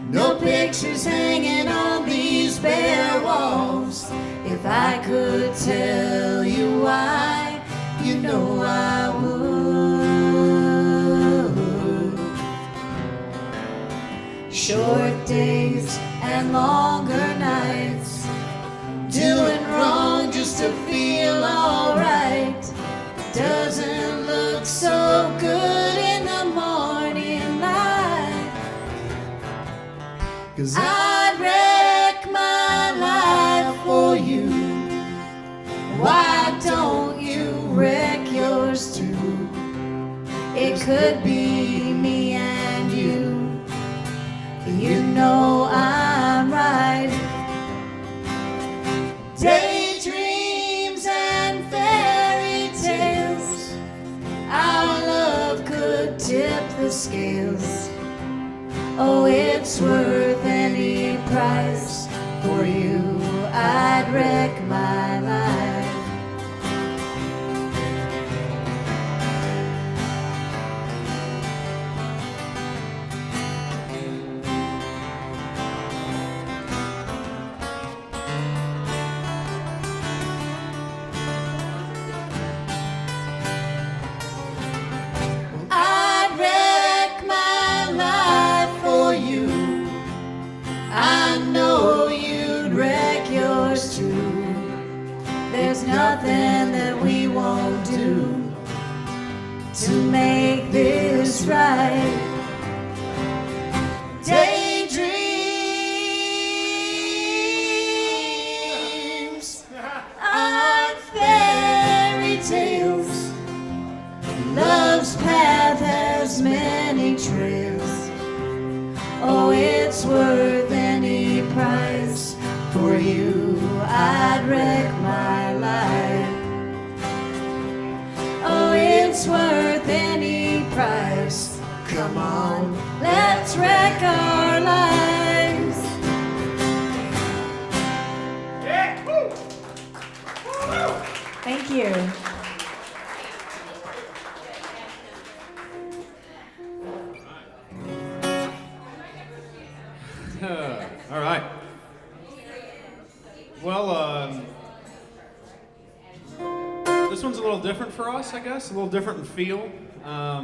no pictures hanging on these bare walls. If I could tell you why, you know I would. Short days and longer nights, doing wrong just to feel alright. Doesn't look so good in the morning light. 'Cause I'd wreck my life for you. Why don't you wreck yours too? It could be me and you. You know I'm right. Daydreams and fairy tales, our love could tip the scales. Oh, it's worth any price for you. I'd wreck my life. There's nothing that we won't do to make this right. Daydreams are fairy tales. Love's path has many trails. Oh, it's worth any price. For you, I'd wreck my life. Oh, it's worth any price. Come on, let's wreck our lives. Thank you. All right. Well, this one's a little different for us, I guess. A little different in feel. I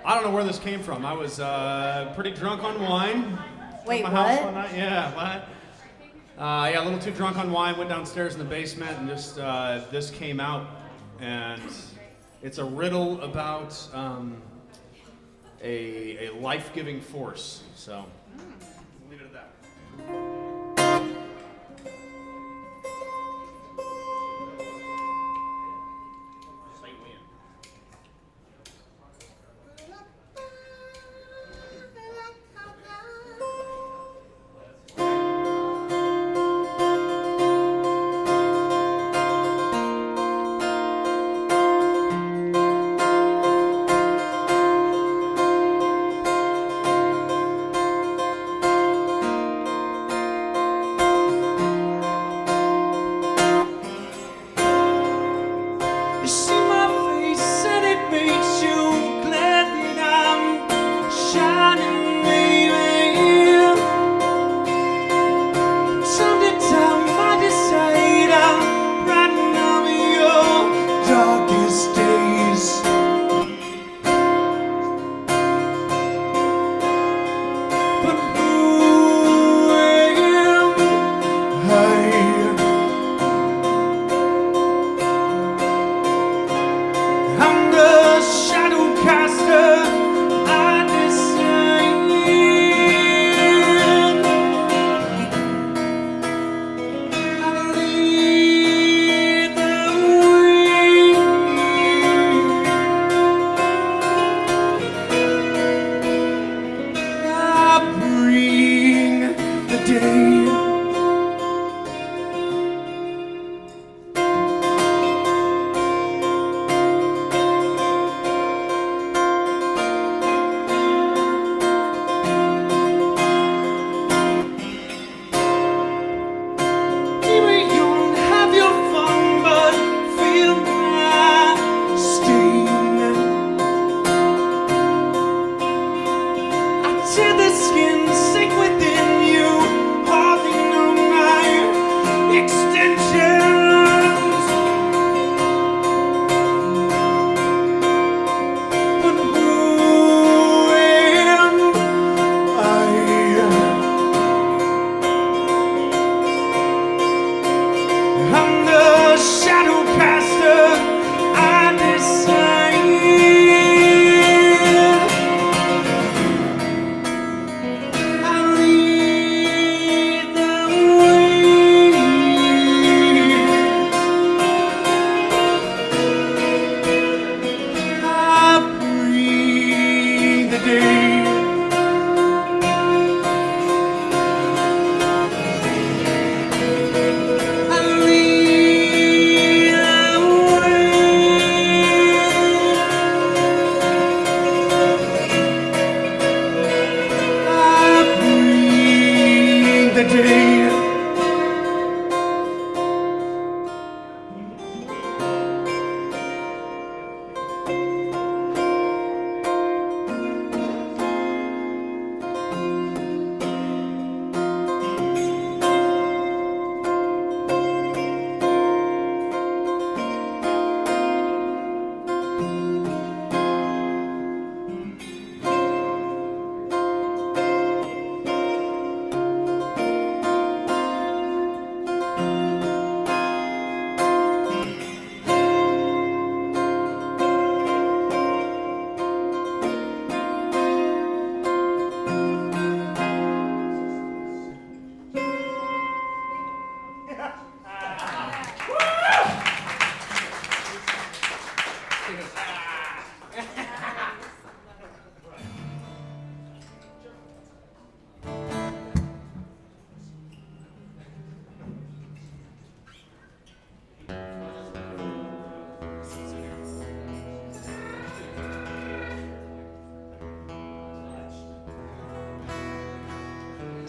don't know where this came from. I was pretty drunk on wine. Wait, at my house what? one night. Yeah, what? Yeah, a little too drunk on wine. Went downstairs in the basement and just this came out, and it's a riddle about a life-giving force. So leave it at that.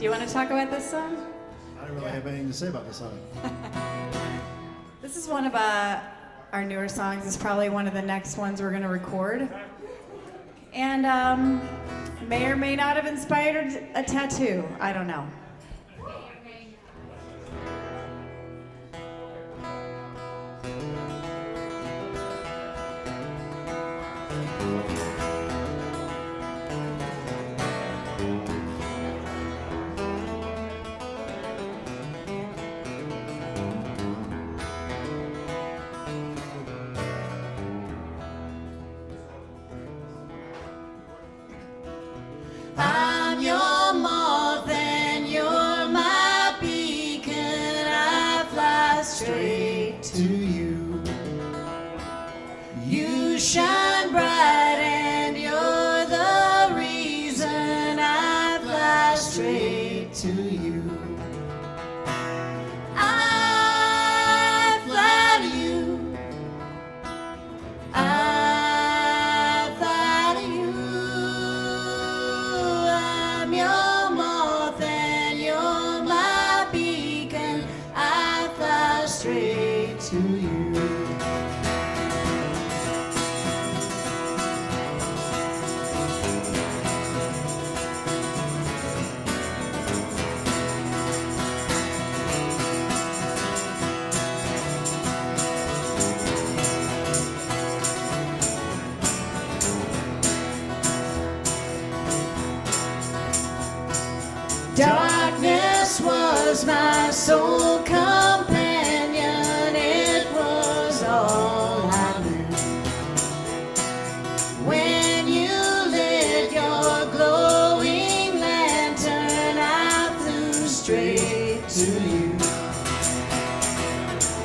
you want to talk about this song? I don't really have anything to say about this song. This is one of our newer songs. It's probably one of the next ones we're going to record. And may or may not have inspired a tattoo. I don't know. I'm your moth and you're my beacon. I fly straight to you. You shine bright and you're the reason I fly straight to you. I fly to you. I fly to you. I'm your moth and you're my beacon. I fly straight to you. Darkness was my sole companion, it was all I knew. When you lit your glowing lantern, I flew straight to you.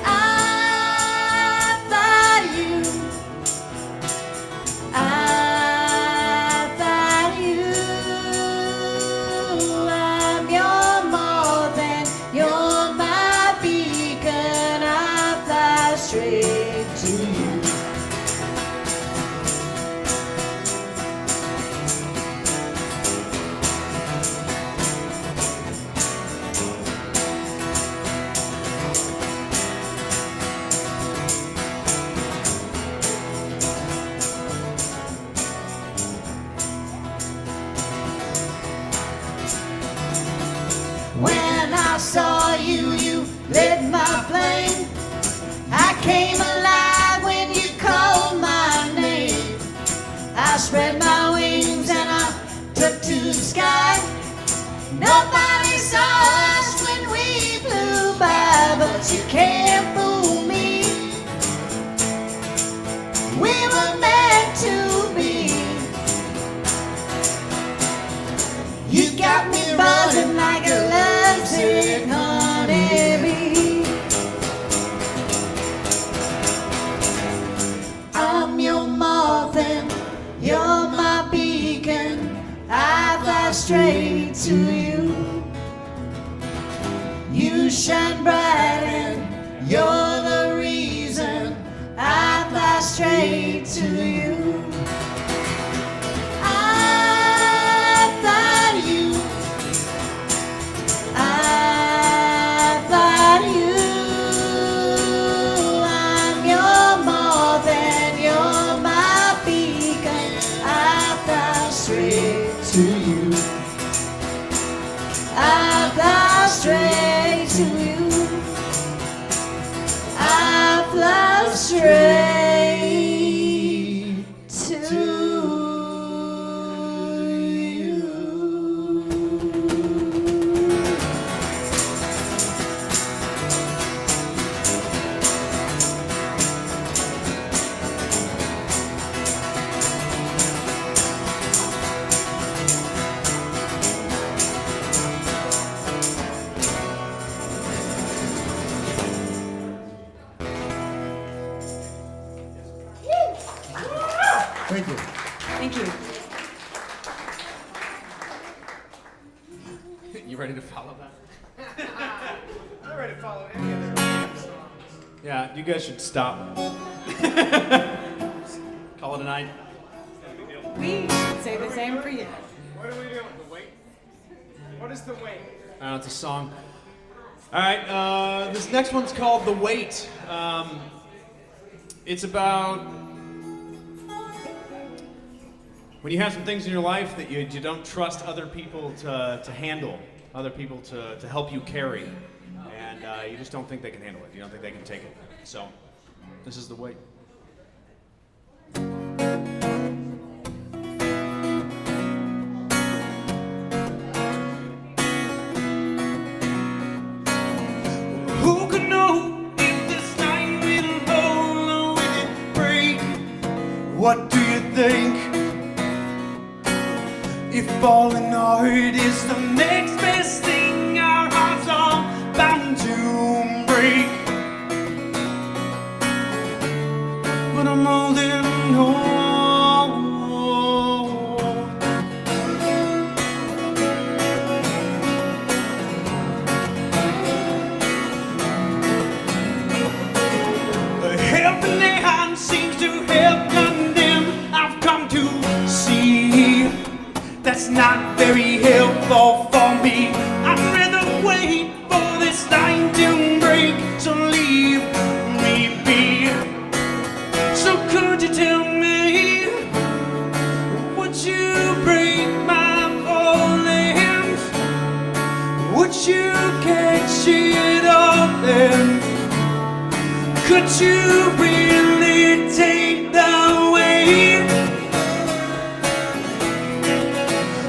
I fly to you. I fly to you. I'm your moth and you're my beacon. I fly straight to you. When I saw you, you lit my flame. I came alive when you called my name. I spread my wings and I took to the sky. Nobody saw us when we flew by, but you can't fool me. We were meant to be. You got me buzzing like a lovesick honeybee. I'm your moth and you're my beacon. I fly straight to you. You shine bright and you're the reason I fly straight to you. I fly to you. I fly to you. I'm your moth and you're my beacon. I fly straight to you. I fly straight to you. I fly straight to you. Thank you. Thank you. You ready to follow that? I'm ready to follow any of their songs. Yeah, you guys should stop. Call it a night. We say the same for you. What are we doing? The wait? What is the wait? It's a song. All right, this next one's called The Wait. It's about when you have some things in your life that you don't trust other people to handle, other people to help you carry, and you just don't think they can handle it. You don't think they can take it. So, this is The Wait. Who could know if this night will hold or will it break? What do you think? If falling hard is the next best thing, our hearts are bound to break. But I'm holding on. A helping hand seems to help condemn. I've come to see that's not very helpful for me. I'd rather wait for this line to break. So leave me be. So could you tell me, would you break my feelings? Would you catch it all then? Could you really take the weight?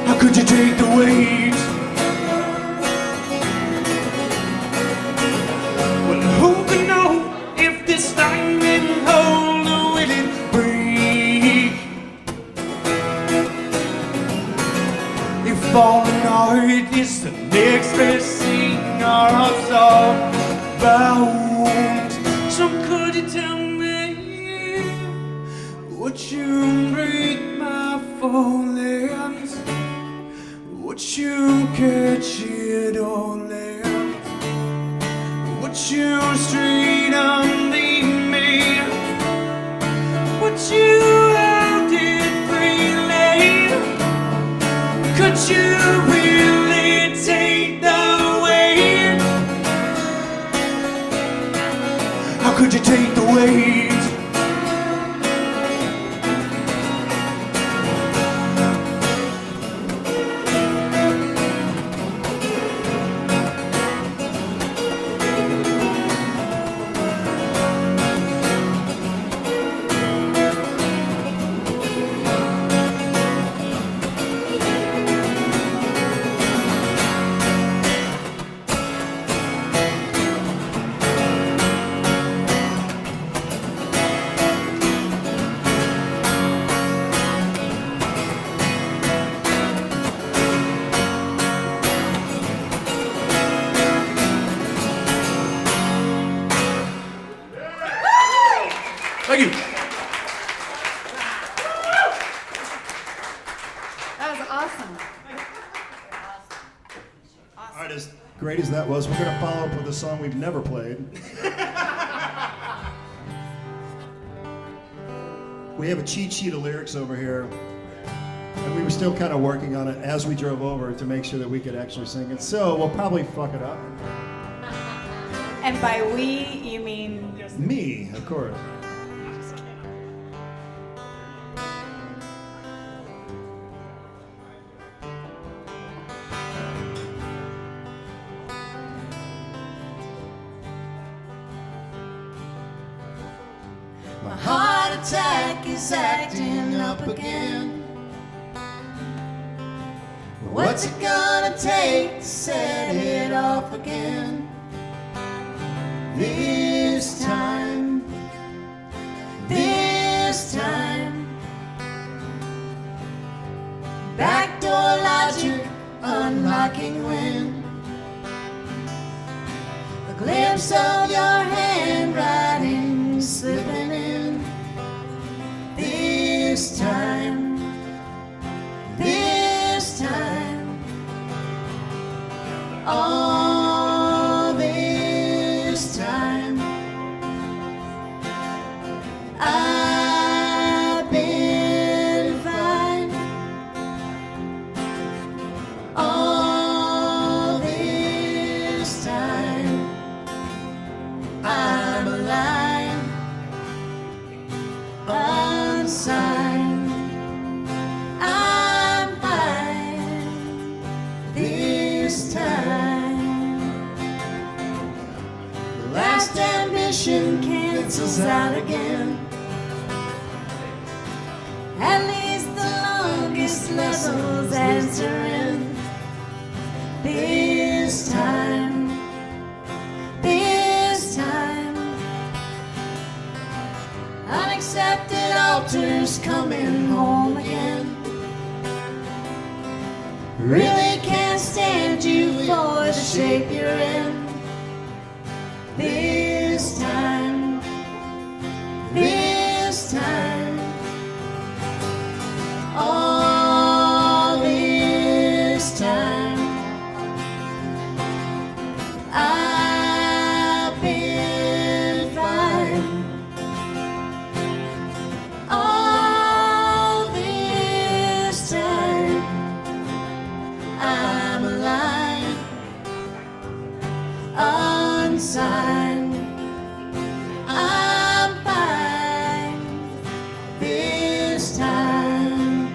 How could you take the weight? Well, who can know if this time will hold or will it break? If falling hard is the next best thing, our hearts are bound. So could you tell me, would you break my feelings? Would you catch it all in? Would you straight on me? Would you hold it freely? Could you really take the weight? How could you take the weight? Thank you. That was awesome. All right, as great as that was, we're going to follow up with a song we've never played. We have a cheat sheet of lyrics over here, and we were still kind of working on it as we drove over to make sure that we could actually sing it. So we'll probably fuck it up. And by we, you mean Me, of course. My heart attack is acting up again. What's it gonna take to set it off again? This time, backdoor logic unlocking when a glimpse of your handwriting slipping in. This time, all this time, I've been fine. All intermission cancels out again. At least the longest levels answering. This time, unaccepted altars coming home again. Really can't stand you for the shape you're in. This time, all this time, I've been fine. All this time, I'm alive, unsigned. I'm fine this time.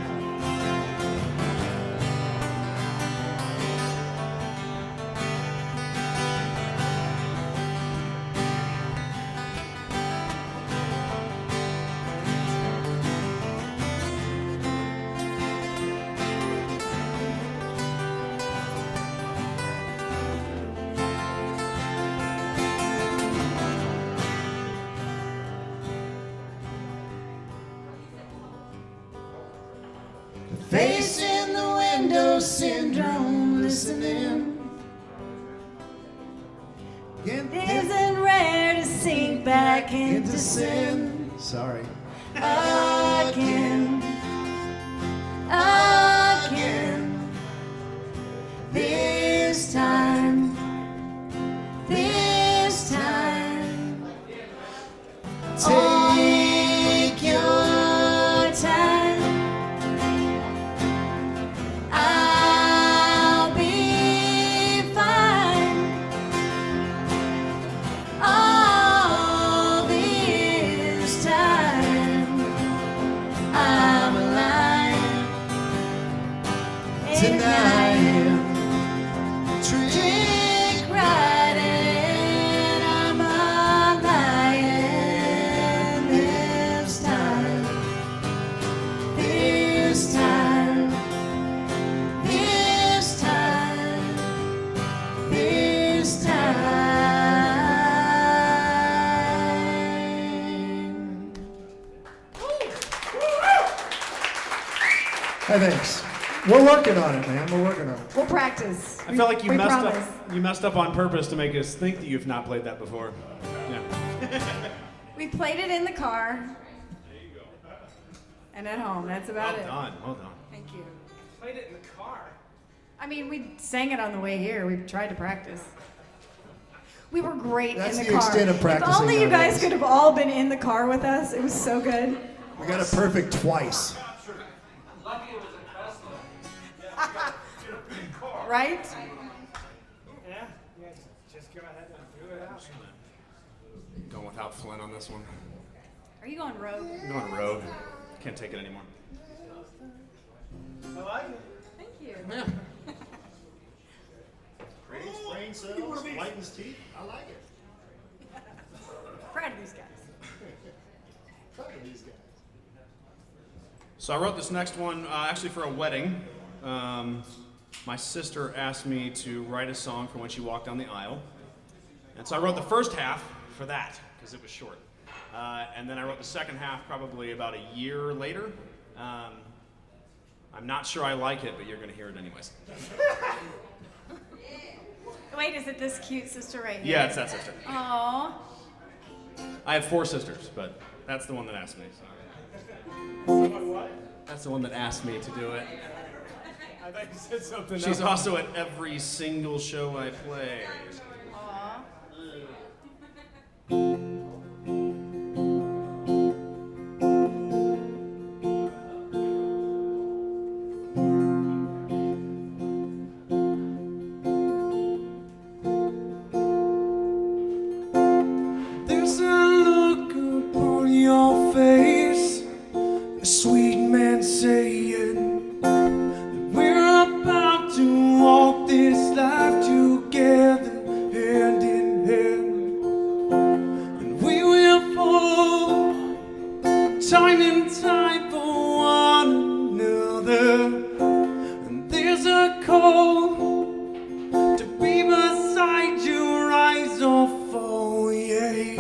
Face in the window syndrome, listening. Isn't rare to sink back into sin. Sorry. Again. This time. Take your time. I'll be fine. All this time, I'm alive. Tonight, trick riding, I'm alive. This time. Hey, thanks. We're working on it, man. We're working on it. We'll practice. I felt like you We messed promise. up. You messed up on purpose to make us think that you've not played that before. Yeah. We played it in the car. And at home. That's about Well it. done. Well done. Thank you. Played it in the car. I mean, we sang it on the way here. We tried to practice. We were great That's in the the car. extent of practicing If only you guys nowadays. could have all been in the car with us. It was so good. We got it perfect twice. Right? Yeah, just go ahead and do it out. Going without Flynn on this one. Are you going rogue? I'm going rogue. Can't take it anymore. I like it. Thank you. Creates brain cells, whitens teeth. I like it. Proud of these guys. Proud of these guys. So I wrote this next one actually for a wedding. My sister asked me to write a song for when she walked down the aisle. And so I wrote the first half for that, because it was short. And then I wrote the second half probably about a year later. I'm not sure I like it, but you're going to hear it anyways. Wait, is it this cute sister right here? Yeah, it's that sister. Aww. I have 4 sisters, but that's the one that asked me. So. What? That's the one that asked me to do it. I thought you said something She's else. also at every single show I play. Aww. There's a look upon your face, a sweet man saying that we're about to walk this life together. time and time for one another. And there's a call to be beside you, rise or fall, yeah.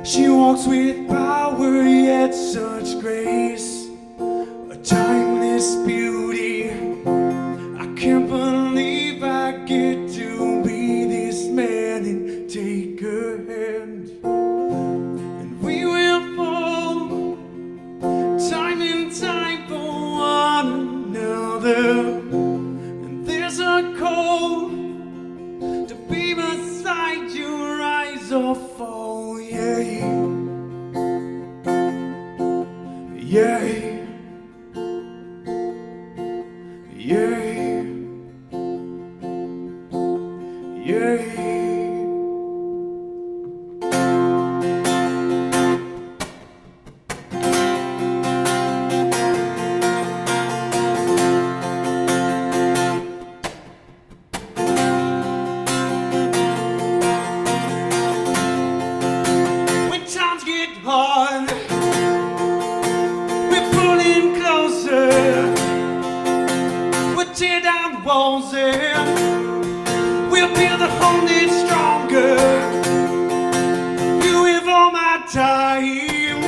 She walks with power, yet such grace, a timeless beauty. I can't believe I get to be this man and take her hand, and we will fall time and time for one another. And there's a call to be beside you, rise or fall, yeah. Yeah. Yeah. Yeah. When times get hard, we're pulling closer. We'll tear down walls and we'll build a home that's stronger. You have all my time,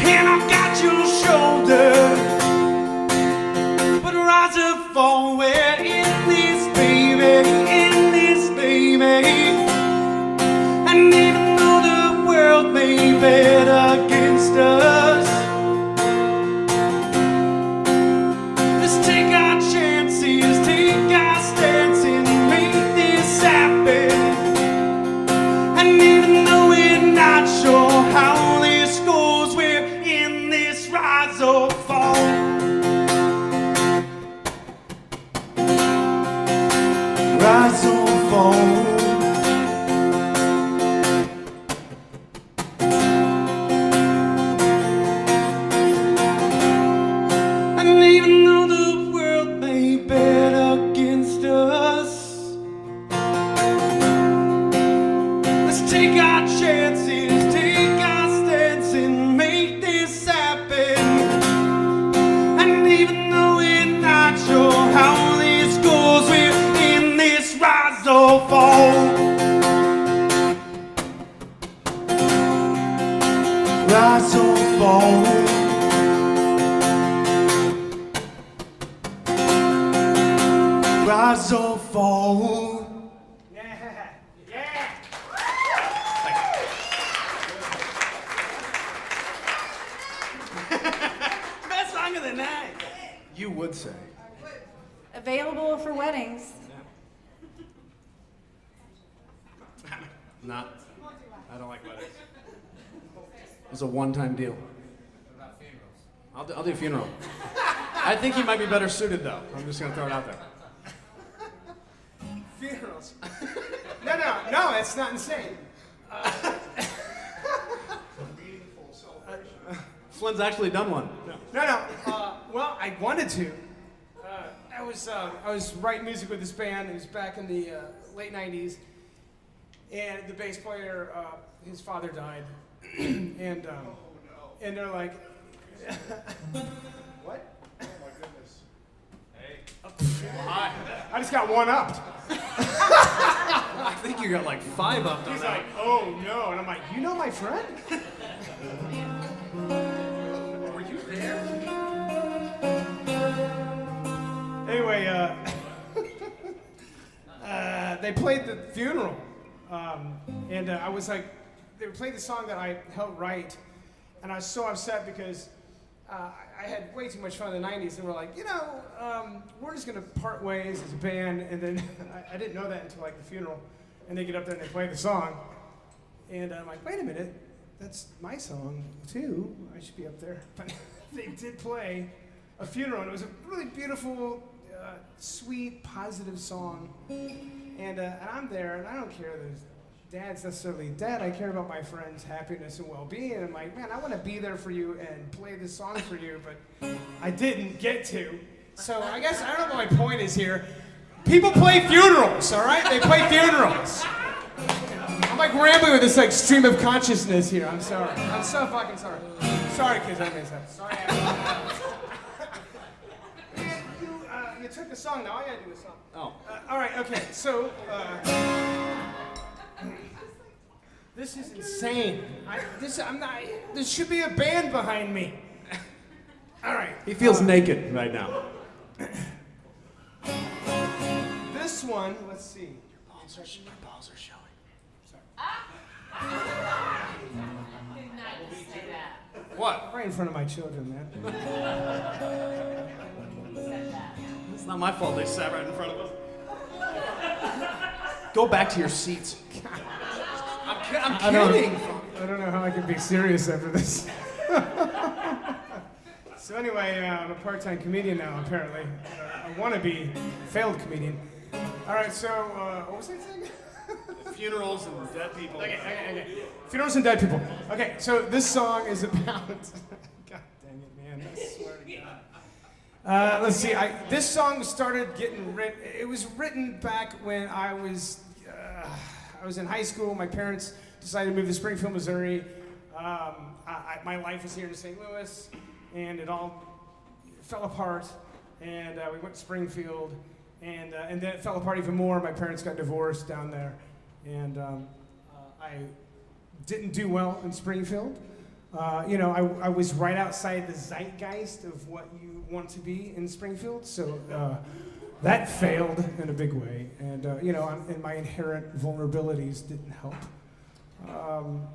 and I've got your shoulder. But rise or fall, we're in this, baby, in this, baby. And even though the world may bet against us, let's take our chances, take our stance and make this happen. And even though we're not sure how this goes, we're in this rise or fall. Rise or fall. And even though the world may bet against us, let's take our chances, take our stance and make this happen. And even though we're not sure how this goes, we're in this rise or fall. Rise or fall. Rise or fall. Best song of the night. You would say. Available for weddings. Not. I don't like weddings. It's a one-time deal. I'll do a funeral. I think he might be better suited, though. I'm just gonna throw it out there. Funerals. No, it's not insane. Flynn's actually done one. No. Well, I wanted to. I was writing music with this band. It was back in the late '90s, and the bass player, his father died, and they're like, what? Oh my goodness. Hi. I just got one upped. I think you got like 5 up on He's that. like, oh no, and I'm like, you know my friend? Were you there? Anyway, they played the funeral, and I was like, they played the song that I helped write, and I was so upset because I had way too much fun in the '90s, and we're like, we're just gonna part ways as a band, and then I didn't know that until like the funeral, and they get up there and they play the song, and I'm like, wait a minute, that's my song too. I should be up there, but they did play a funeral, and it was a really beautiful, sweet, positive song, and I'm there, and I don't care that Dad's necessarily dead. I care about my friend's happiness and well-being. And I'm like, man, I want to be there for you and play this song for you, but I didn't get to. So I guess I don't know what my point is here, People play funerals, all right? They play funerals. I'm like rambling with this like stream of consciousness here. I'm sorry. I'm so fucking sorry. Sorry, kids. I missed that. Sorry. You took the song. Now I gotta do the song. Oh. All right. Okay. So this is insane. There should be a band behind me. All right. He feels naked right now. This one. Let's see. Your balls are showing. What? Right in front of my children, man. It's not my fault they sat right in front of us. Go back to your seats. I'm kidding. I don't know how I can be serious after this. So anyway, I'm a part-time comedian now, apparently. I want to be a failed comedian. All right, so what was I saying? Funerals and dead people. Okay. Funerals and dead people. Okay, so this song is about... God dang it, man. I swear to God. Let's see. This song started getting written... It was written back when I was in high school. My parents decided to move to Springfield, Missouri. My life was here in St. Louis, and it all fell apart. And we went to Springfield, and then it fell apart even more. My parents got divorced down there. And I didn't do well in Springfield. I was right outside the zeitgeist of what you want to be in Springfield, so that failed in a big way. And and my inherent vulnerabilities didn't help.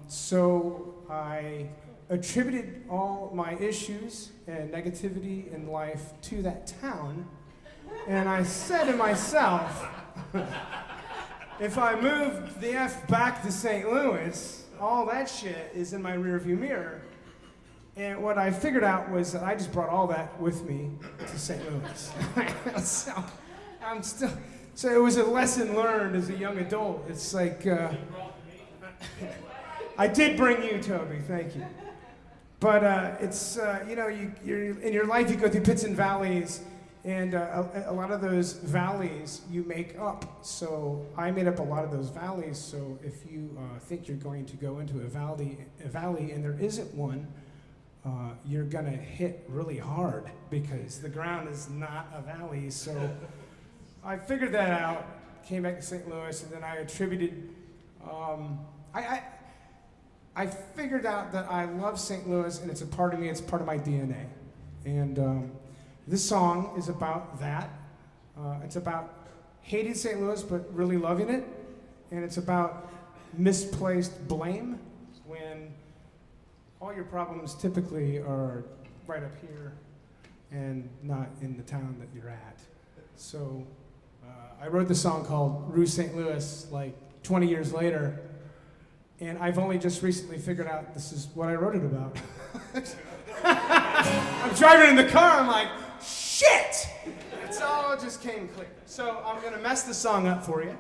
So I attributed all my issues and negativity in life to that town, and I said to myself, if I moved the F back to St. Louis, all that shit is in my rearview mirror. And what I figured out was that I just brought all that with me to St. Louis. So it was a lesson learned as a young adult. It's like, I did bring you, Toby, thank you. But you're in your life you go through pits and valleys, and a lot of those valleys you make up. So I made up a lot of those valleys. So if you think you're going to go into a valley and there isn't one, you're gonna hit really hard because the ground is not a valley. So I figured that out, came back to St. Louis, and then I attributed, I figured out that I love St. Louis, and it's a part of me, it's part of my DNA. And this song is about that. It's about hating St. Louis, but really loving it. And it's about misplaced blame when all your problems typically are right up here and not in the town that you're at. So I wrote this song called Rue St. Louis like 20 years later, and I've only just recently figured out this is what I wrote it about. I'm driving in the car, I'm like, shit! It's all just came clear. So I'm gonna mess the song up for you.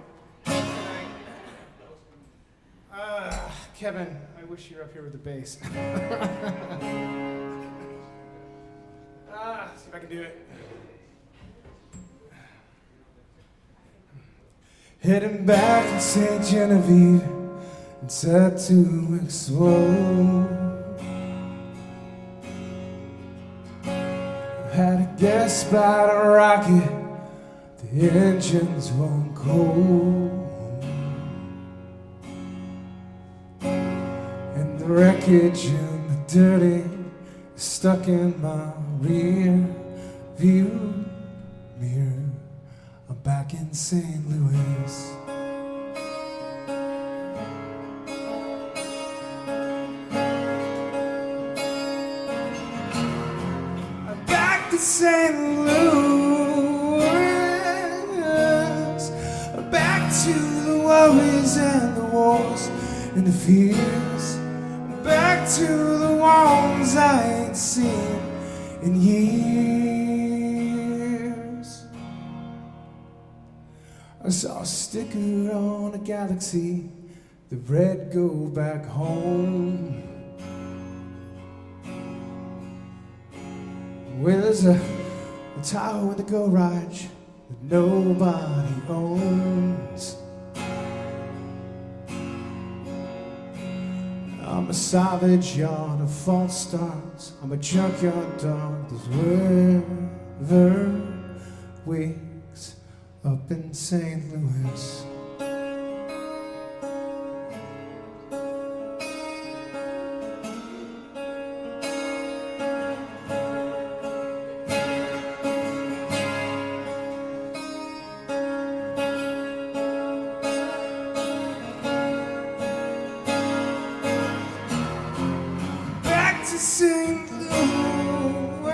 Kevin, I wish you were up here with the bass. See if I can do it. Heading back to St. Genevieve and set to explode. Had a gas spot a rocket, the engines won't cold. And the wreckage and the dirty is stuck in my rear view mirror. I'm back in St. Louis. I'm back to St. Louis. I'm back to the worries and the wars and the fears. I'm back to the ones I ain't seen in years. I saw a sticker on a galaxy that read "Go back home." Well, there's a Tahoe in the garage that nobody owns. I'm a savage yard of false starts. I'm a junkyard dog that's wherever wakes up in St. Louis. St. Louis.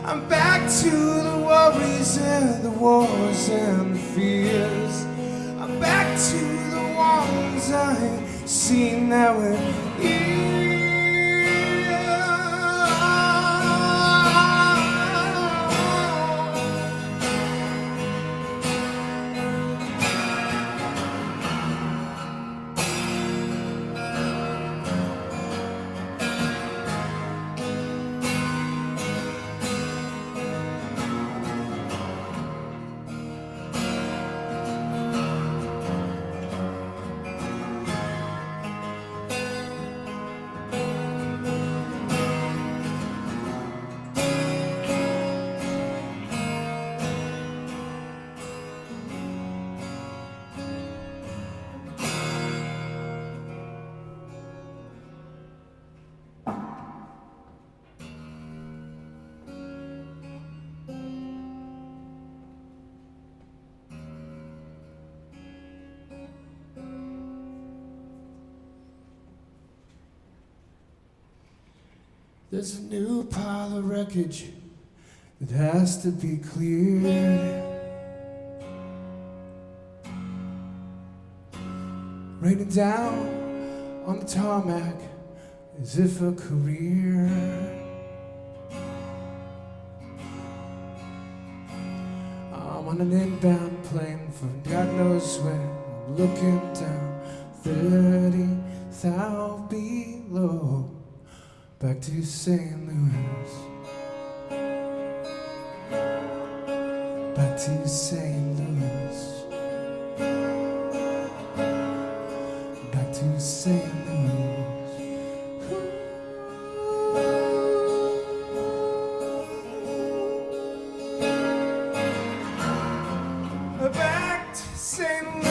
I'm back to the worries and the wars and the fears. I'm back to the ones I see now and here. There's a new pile of wreckage that has to be cleared. Raining down on the tarmac as if a career. I'm on an inbound plane from God knows where. I'm looking down 30,000 below. Back to St. Louis. Back to St. Louis. Back to St. Louis. Back to St. Louis.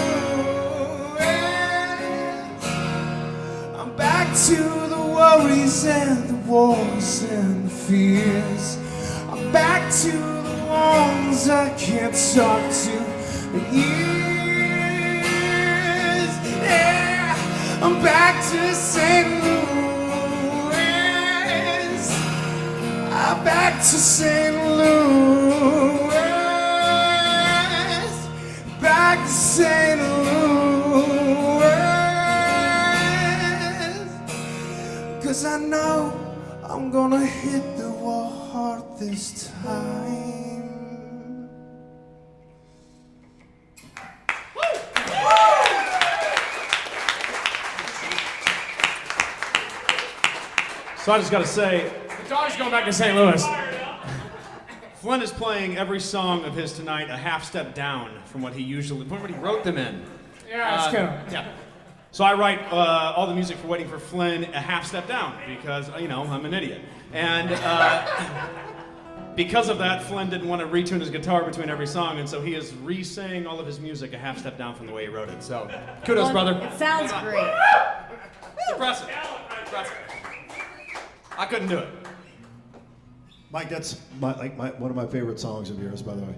I'm back to the worries and the wars and the fears. I'm back to the ones I can't talk to in years. Yeah, I'm back to St. Louis. I'm back to St. Louis. Back to St. Louis. 'Cause I know I'm gonna hit the wall hard this time. So I just got to say, The dog's going back to St. Louis. Flynn is playing every song of his tonight a half step down from what he wrote them in. Yeah, it's good. Yeah. So I write all the music for Waiting for Flynn a half step down because, I'm an idiot. And because of that, Flynn didn't want to retune his guitar between every song, and so he is re-saying all of his music a half step down from the way he wrote it. So, kudos, brother. It sounds great. It's impressive. I couldn't do it. Mike, that's one of my favorite songs of yours, by the way.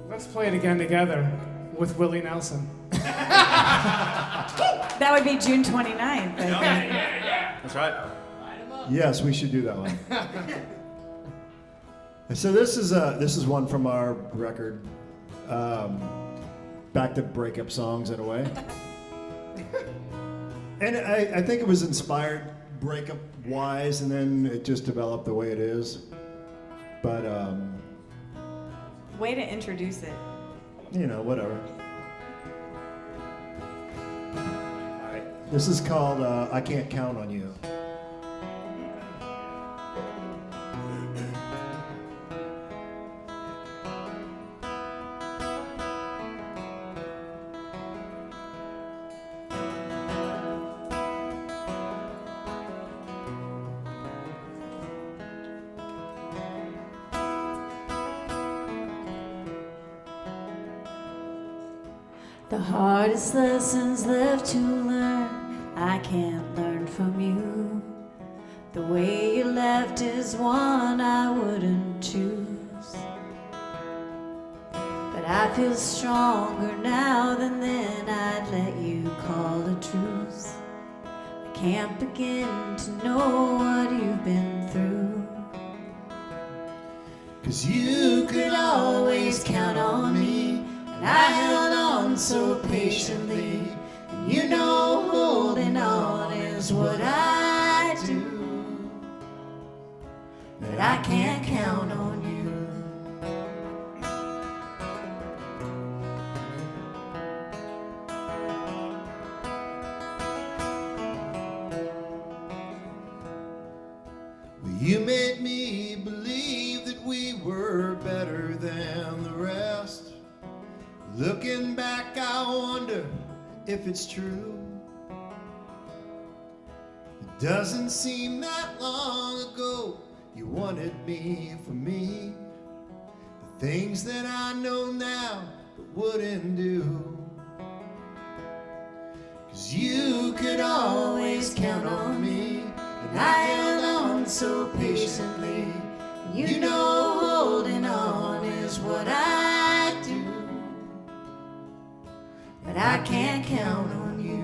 Let's play it again together with Willie Nelson. That would be June 29th, I think. That's right. Yes, we should do that one. So this is one from our record, back to breakup songs in a way. And I think it was inspired breakup wise, and then it just developed the way it is. But Way to introduce it. whatever. All right. This is called I Can't Count on You. The hardest lessons left to learn, I can't learn from you. The way you left is one I wouldn't choose. But I feel stronger now than then, I'd let you call a truce. I can't begin to know what you've been through. 'Cause you could always count on me, and I held on so patiently. And you know holding on is what I do. But I can't count on you. Well, you made me believe that we were better than the rest. Looking back, I wonder if it's true. It doesn't seem that long ago you wanted me for me. The things that I know now but wouldn't do. 'Cause you could always count on me, and I held on so patiently. You know holding on is what I do. But I can't count on you.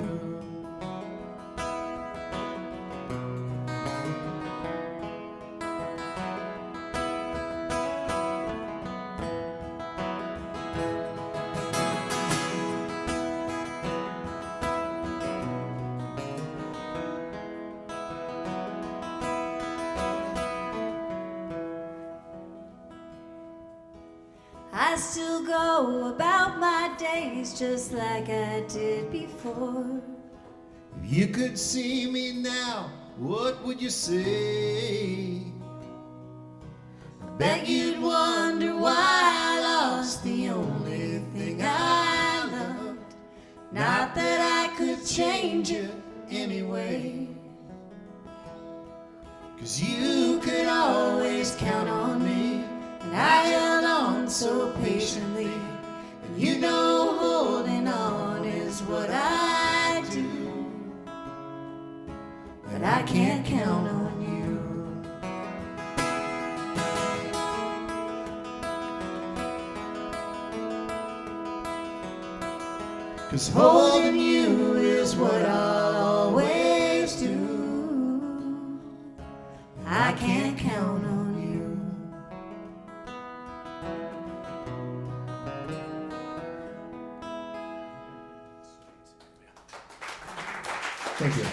I still go about my days just like I did before. If you could see me now, what would you say? I bet you'd wonder why I lost the only thing I loved. Not that I could change it anyway. 'Cause you could always count on me, and I held on so patiently. And you know holding on is what I do. But I can't count on you. 'Cause holding you is what I'll always do. I can't count on you. Thank you.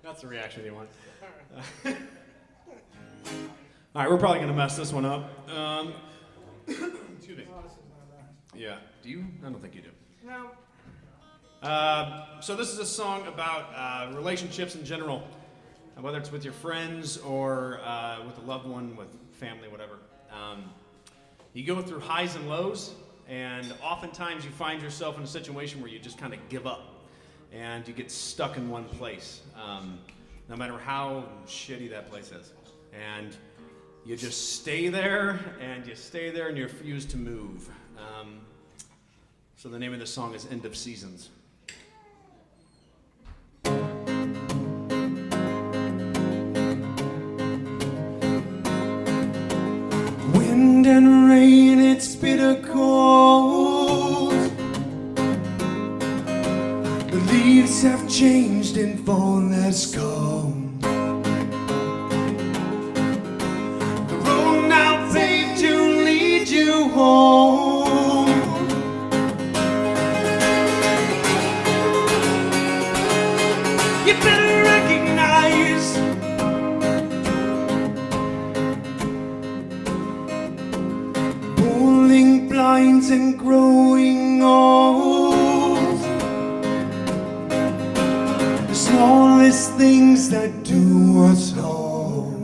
That's the reaction you want. All right, we're probably going to mess this one up. Excuse me. Yeah. Do you? I don't think you do. No. So this is a song about relationships in general, whether it's with your friends or with a loved one, with family, whatever. You go through highs and lows, and oftentimes you find yourself in a situation where you just kind of give up, and you get stuck in one place, no matter how shitty that place is. And you just stay there, and you stay there, and you refuse to move. So the name of this song is End of Seasons. Wind and rain, it's bitter cold. The leaves have changed and fall has gone. The road now paved to lead you home. You better recognize pulling blinds and growing old. The smallest things that do us harm.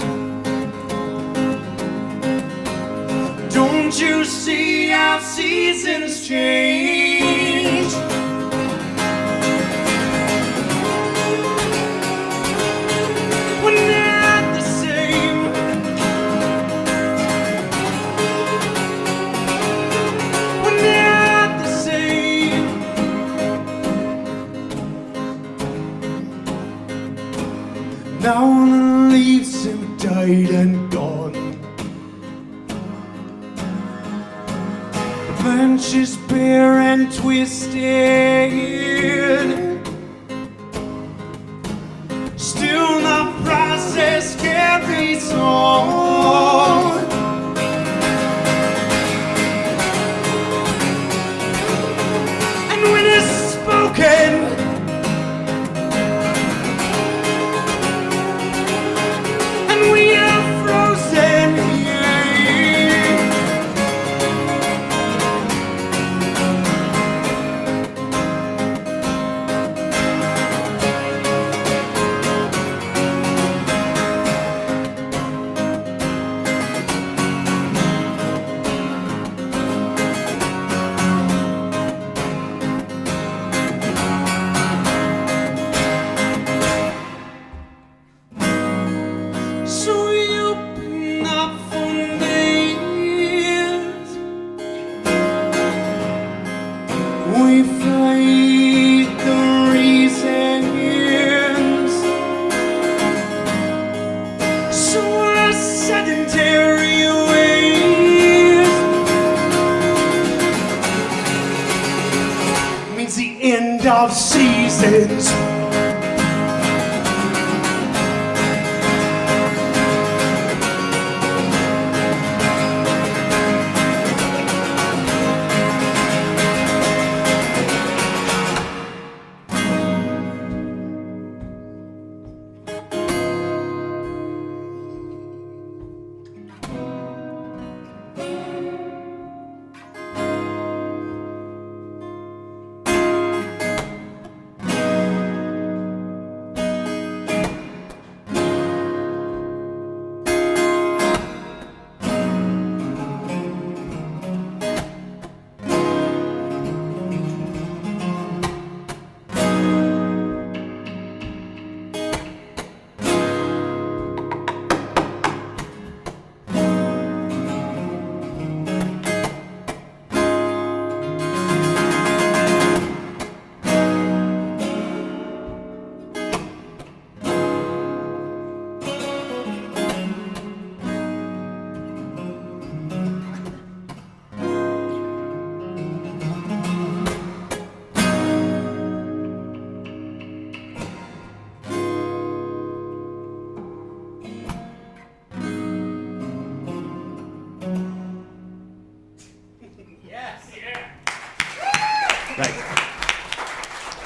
Don't you see how seasons change? night and dawn. The branch is bare and twisted, still the process carries on. And when it's spoken, we are frozen here. So you've been up for days. We fight the reasons. So our sedentary ways means the end of seasons.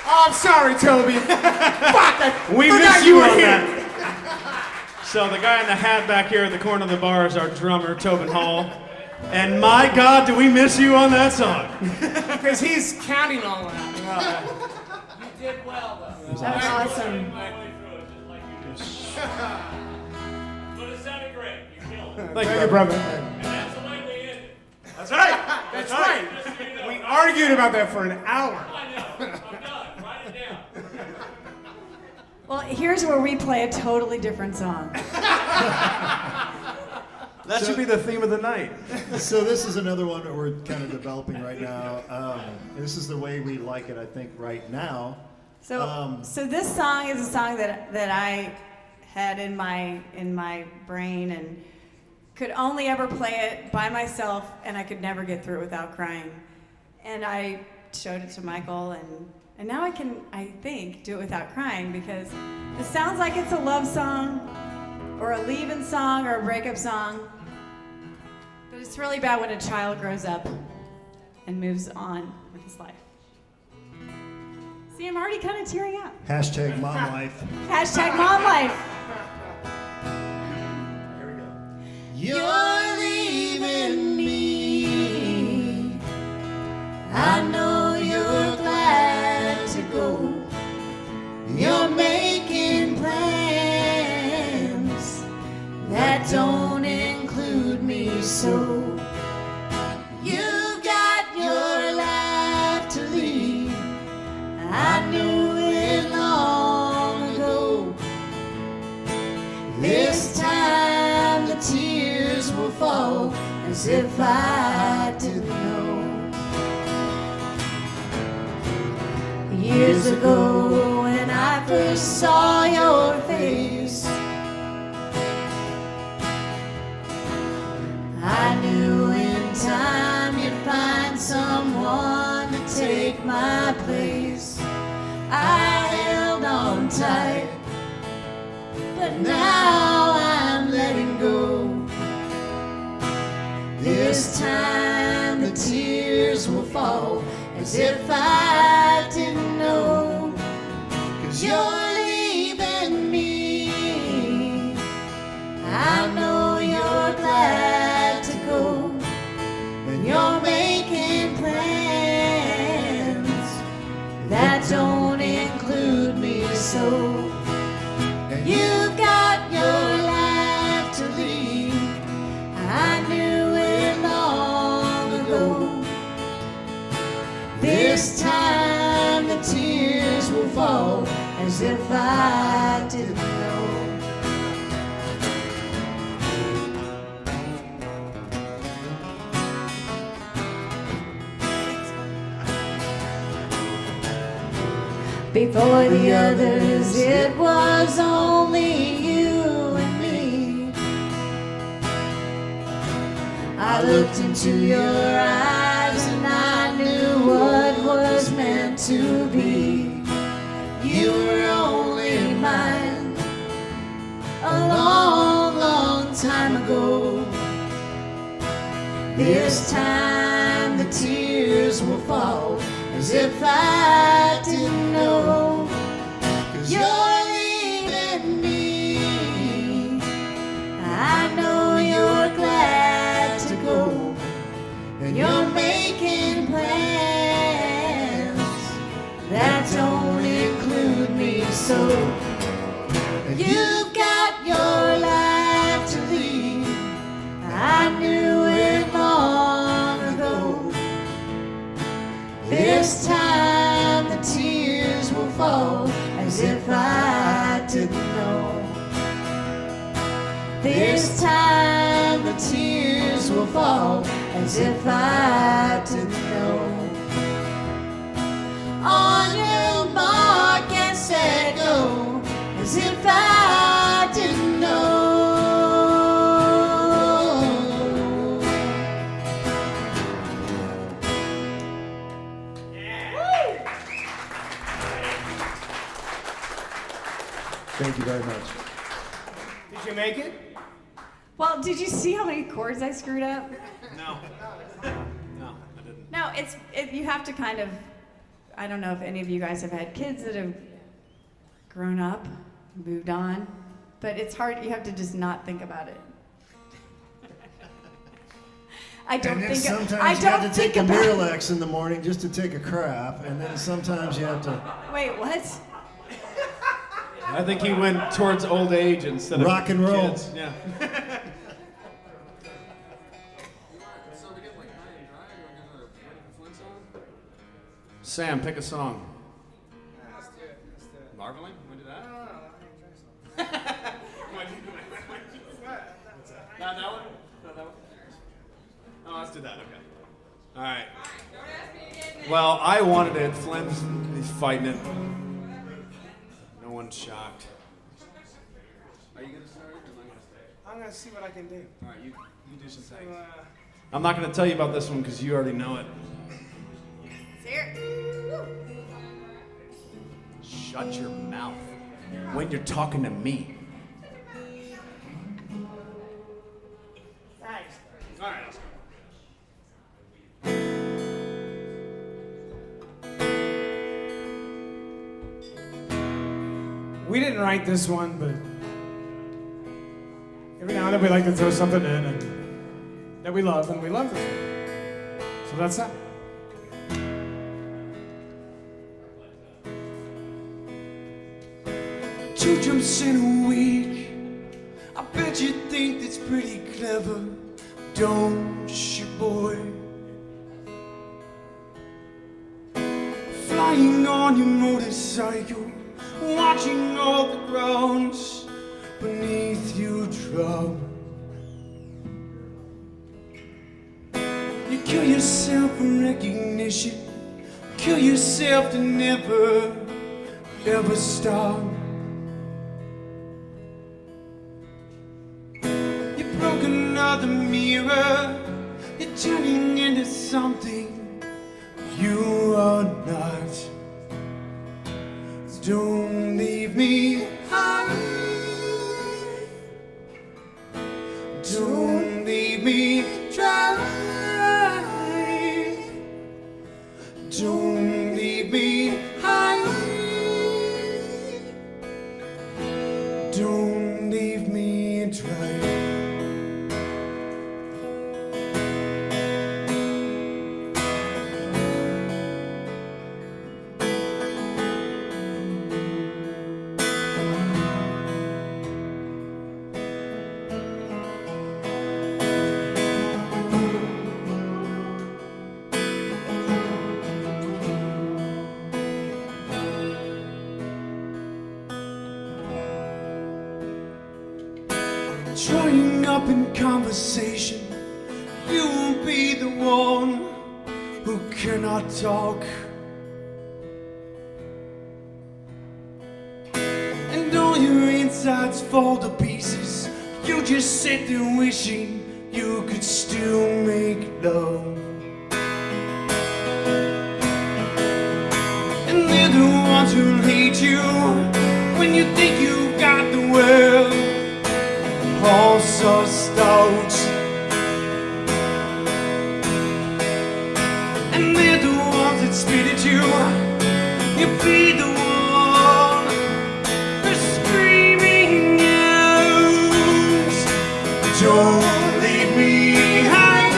Oh, I'm sorry, Toby. Fuck, We forgot miss you you were on here. that. So the guy in the hat back here at the corner of the bar is our drummer, Tobin Hall. And my God, do we miss you on that song. Because he's counting all that. You did well, though. That was awesome. But it sounded great. You killed it. Thank you, brother. And that's the way we ended. That's right. That's right. We argued about that for an hour. I know. I'm done. Write it down. Well, here's where we play a totally different song. That should be the theme of the night. So this is another one that we're kind of developing right now. This is the way we like it, I think, right now. So, so this song is a song that I had in my brain and could only ever play it by myself, and I could never get through it without crying. And I showed it to Michael, and now I can, I think, do it without crying, because it sounds like it's a love song or a leaving song or a breakup song, but it's really bad when a child grows up and moves on with his life. See, I'm already kind of tearing up. Hashtag mom life. Hashtag mom life. Here we go. You're leaving me. I know you're glad to go. You're making plans that don't include me, so you've got your life to lead. I knew it long ago. This time the tears will fall as if I didn't know. Years ago when I first saw your face, take my place. I held on tight, but now I'm letting go. This time the tears will fall as if I didn't know. 'Cause you're leaving me, I know you're glad to go, and you're making plans that don't include me. So, and you've got your life to lead. I knew it long ago. This time the tears will fall as if I didn't know. Before the others, it was only you and me. I looked into your eyes and I knew what was meant to be. You were only mine a long, long time ago. This time the tears will fall as if I didn't know. 'Cause you're leaving me, I know you're glad to go, and you're making plans that don't include me. So, you've got your life to lead. I knew it long ago. This time the tears will fall as if I didn't know. This time the tears will fall as if I didn't know. On your mark and set go, as if I didn't know. Thank you very much. Did you make it? Well, did you see how many chords I screwed up? No. No, I didn't. No, you have to kind of, I don't know if any of you guys have had kids that have grown up, moved on, but it's hard, you have to just not think about it. I don't And then think sometimes I you don't have to take a think about Miralax in the morning just to take a crap, and then sometimes you have to Wait, what? I think he went towards old age instead of rock and roll. kids. Yeah. Sam, pick a song. Marveling? Want to do that? Not that one? Not that one? Oh, let's do that. Okay. All right. Well, I wanted it. Flynn's he's fighting it. No one's shocked. Are you gonna start or am I gonna start? I'm gonna see what I can do. All right, you do some things. I'm not gonna tell you about this one because you already know it. Shut your mouth when you're talking to me. Nice. All right, let's go. We didn't write this one, but every now and then we like to throw something in and that we love, and we love this one. So that's that. 2 jumps in a week. I bet you think that's pretty clever, don't you, boy? Flying on your motorcycle, watching all the grounds beneath you drop. You kill yourself for recognition, kill yourself to never, ever stop. You broke another mirror, you're turning into something you are not. Don't leave me high. Don't leave me dry. Drying up in conversation, you will be the one who cannot talk. And all your insides fall to pieces. You just sit there wishing you could still make love. And they're the ones who hate you when you think you've got the world all sussed out. And they're the ones that spit at you. You be the one who's screaming out. Don't leave me high.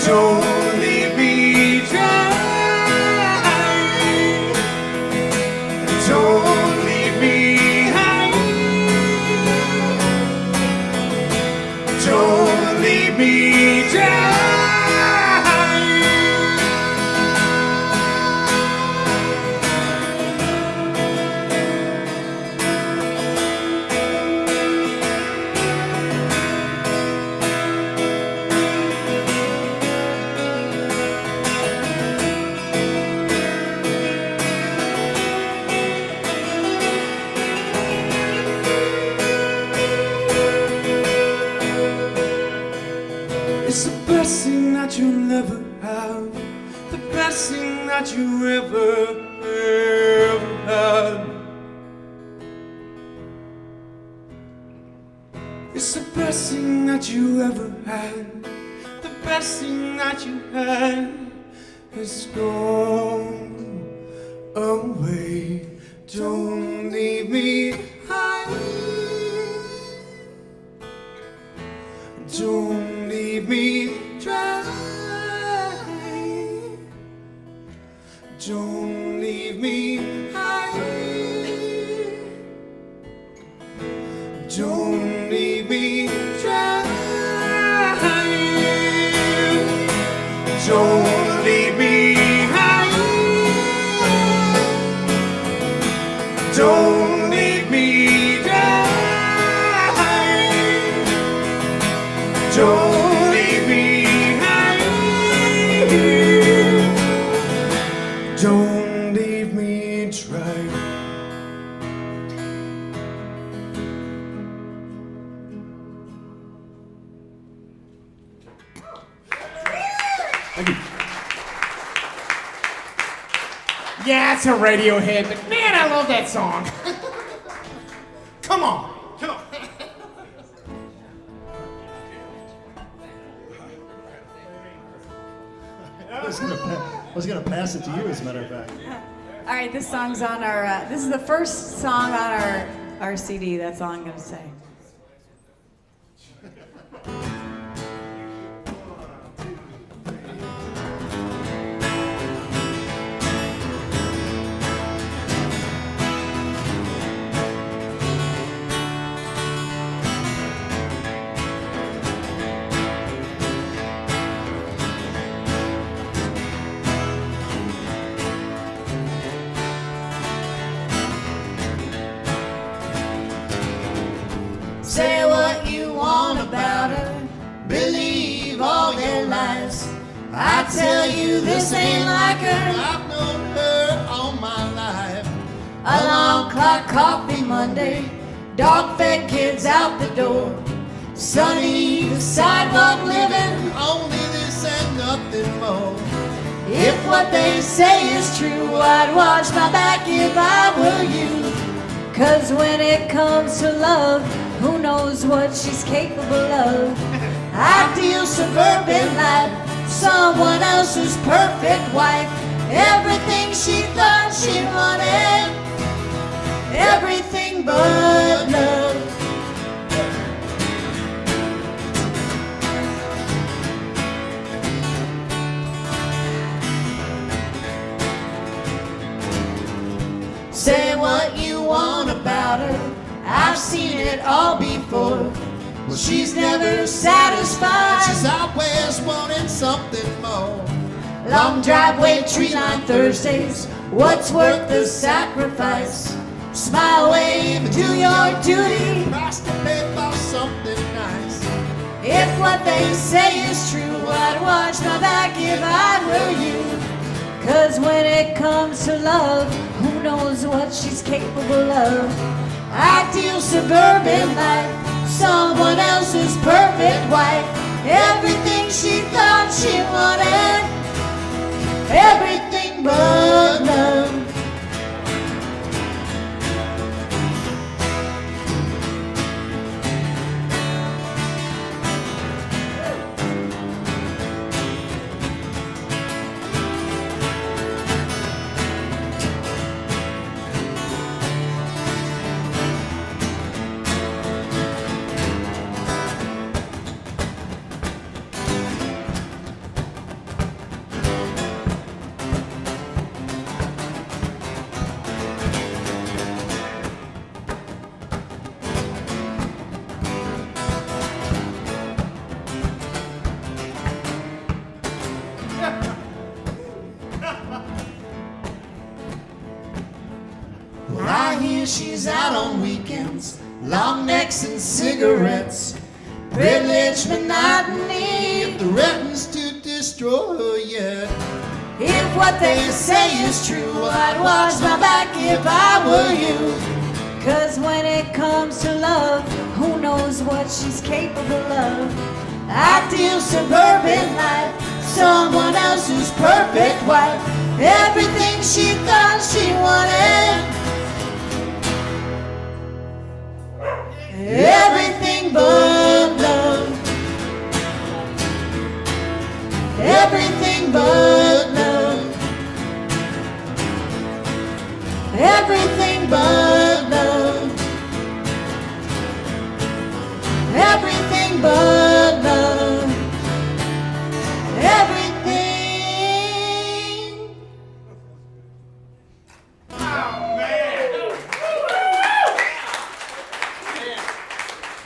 Don't leave me dry. Don't leave me. Don't leave me dry. It's the best thing that you'll ever have, the best thing that you ever had. It's the best thing that you ever had, the best thing that you had has gone away. Don't leave me high. Don't leave me dry. Don't leave me high. Don't leave me dry. Don't leave me high. Don't leave me dry. Don't leave me high. Don't leave me dry. Thank you. Yeah, it's a radio hit, but man, I love that song. Come on. Come on. I was gonna pass it to you, as a matter of fact. All right, this song's on our. This is the first song on our CD. That's all I'm gonna say. Say what you want about her, believe all their lies. I tell you this ain't like her, I've known her all my life. Alarm clock, coffee Monday, dog-fed kids out the door. Sunny, the sidewalk living, only this and nothing more. If what they say is true, I'd watch my back if I were you. 'Cause when it comes to love, who knows what she's capable of? Ideal suburban life, sun else's perfect wife. Everything she thought she wanted, everything but love. Say what you want about her, I've seen it all before. Well, she's never satisfied, she's always wanting something more. Long driveway, tree line Thursdays, what's worth the sacrifice? Smile, wave, and do your duty, price to pay for something nice. If what they say is true, I'd watch my back if I were you. 'Cause when it comes to love, who knows what she's capable of? Ideal suburban life, someone else's perfect wife. Everything she thought she wanted, everything but love. She's out on weekends, long necks and cigarettes. Privileged monotony, if threatens to destroy you. If what they say is true, I'd watch my back if I were you. 'Cause when it comes to love, who knows what she's capable of? Ideal suburban life, someone else's perfect wife. Everything she thought she wanted, everything but love. Everything but love. Everything but love. Everything but love. Everything.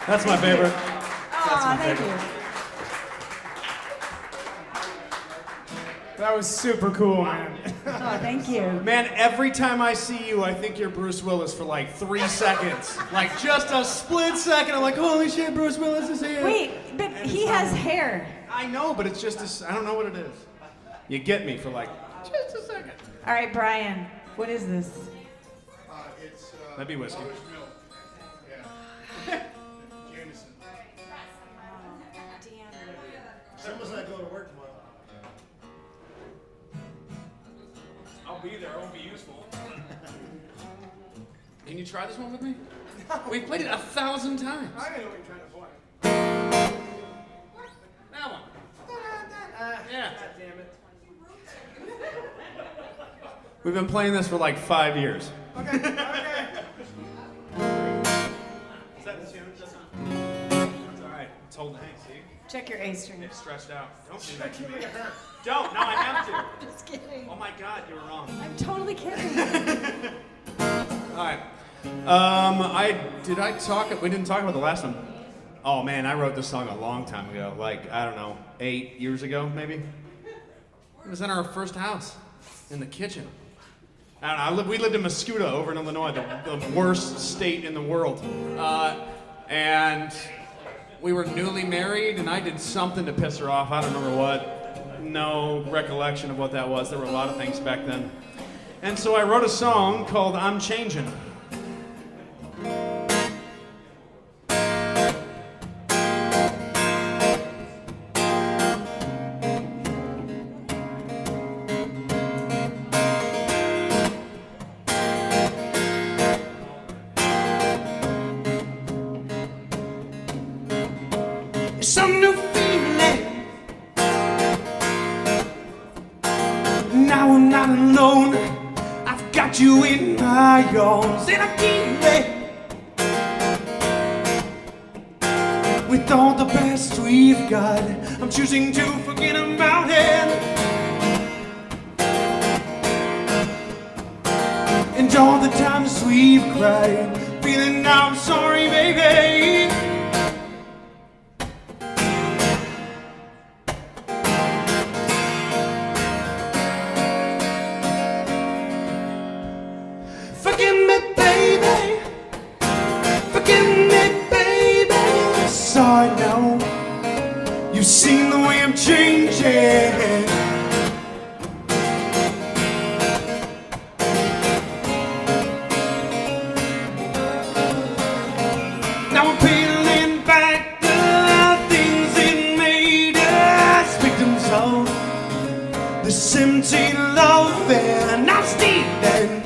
That's my favorite. Aw, thank you. That was super cool, man. Oh, thank you. Man, every time I see you, I think you're Bruce Willis for like 3 seconds. Like just a split second. I'm like, holy shit, Bruce Willis is here. Wait, but he has hair. I know, but it's just this, I don't know what it is. You get me for like just a second. All right, Brian, what is this? That'd be whiskey. Someone's not going to work tomorrow. I'll be there. I won't be useful. Can you try this one with me? We've played it 1,000 times. I know what you're trying to play. That one. Yeah. God damn it. We've been playing this for like 5 years. Okay. Is that the tune? That's all right. It's holding. Hey, see? Check your A string. It's stretched out. Don't do that to me. Don't. No, I have to. Just kidding. Oh my God, you were wrong. I'm totally kidding. All right. We didn't talk about the last one. Oh man, I wrote this song a long time ago. Like, I don't know, 8 years ago, maybe? It was in our first house, in the kitchen. I don't know, we lived in Mascoutah over in Illinois, the worst state in the world. And we were newly married, and I did something to piss her off. I don't remember what. No recollection of what that was. There were a lot of things back then. And so I wrote a song called I'm Changin'. Some new feeling Now we're not alone. I've got you in my arms, and I'm dealing with all the past we've got. I'm choosing to forget about it. And all the times we've cried, feeling I'm sorry, baby. Forgive me, baby. Forgive me, baby. Sorry now. You've seen the way I'm changing. Now I'm peeling back the things that made us victims of this empty love, and I'm stealing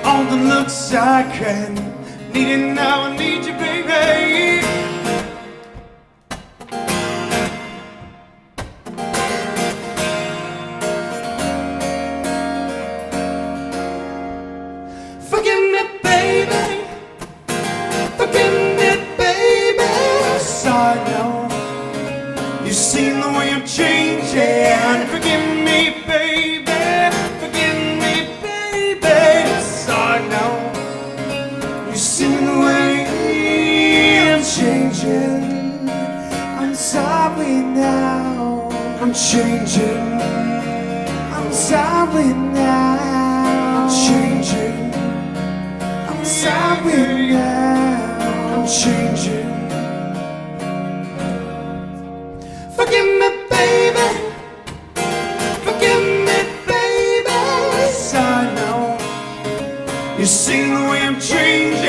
all the looks I can. Need it now, I need you, baby. Forgive me, baby. Forgive me, baby. Sorry now. You've seen the way I'm changing. Forgive me, baby. Forgive me, baby. Sorry now. You've seen the way I'm changing. I'm sorry now. I'm changing. I'm sorry now. I'm changing. I'm sorry now. I'm changing. Forgive me, baby. Forgive me, baby. Sorry now. You see the way I'm changing.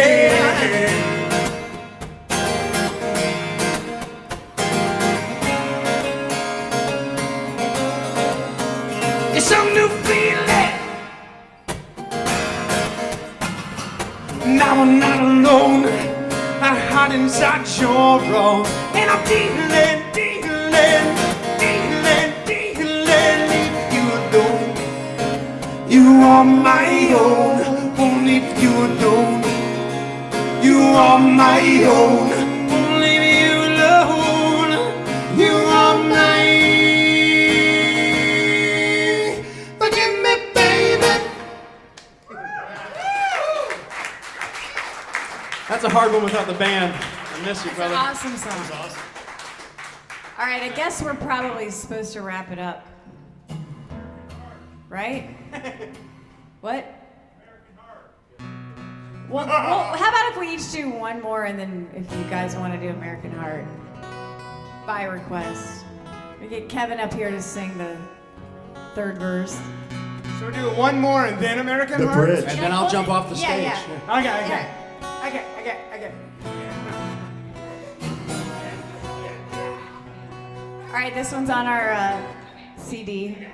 It's a new feeling. Now I'm not alone. I hide inside your arms, and I'm dealing, dealing, dealing, dealing. Leave you alone. You are my own. Won't leave you alone. You are my own. Won't leave you alone. You are my. Forgive me, baby. That's a hard one without the band. I miss you, It's brother. an awesome song. All right, I guess we're probably supposed to wrap it up. Right? What? Well, how about if we each do one more, and then if you guys want to do American Heart by request, we get Kevin up here to sing the third verse. So we're doing one more and then American The Heart? bridge. And then I'll jump off the Yeah, stage. yeah. Okay. All right, this one's on our CD.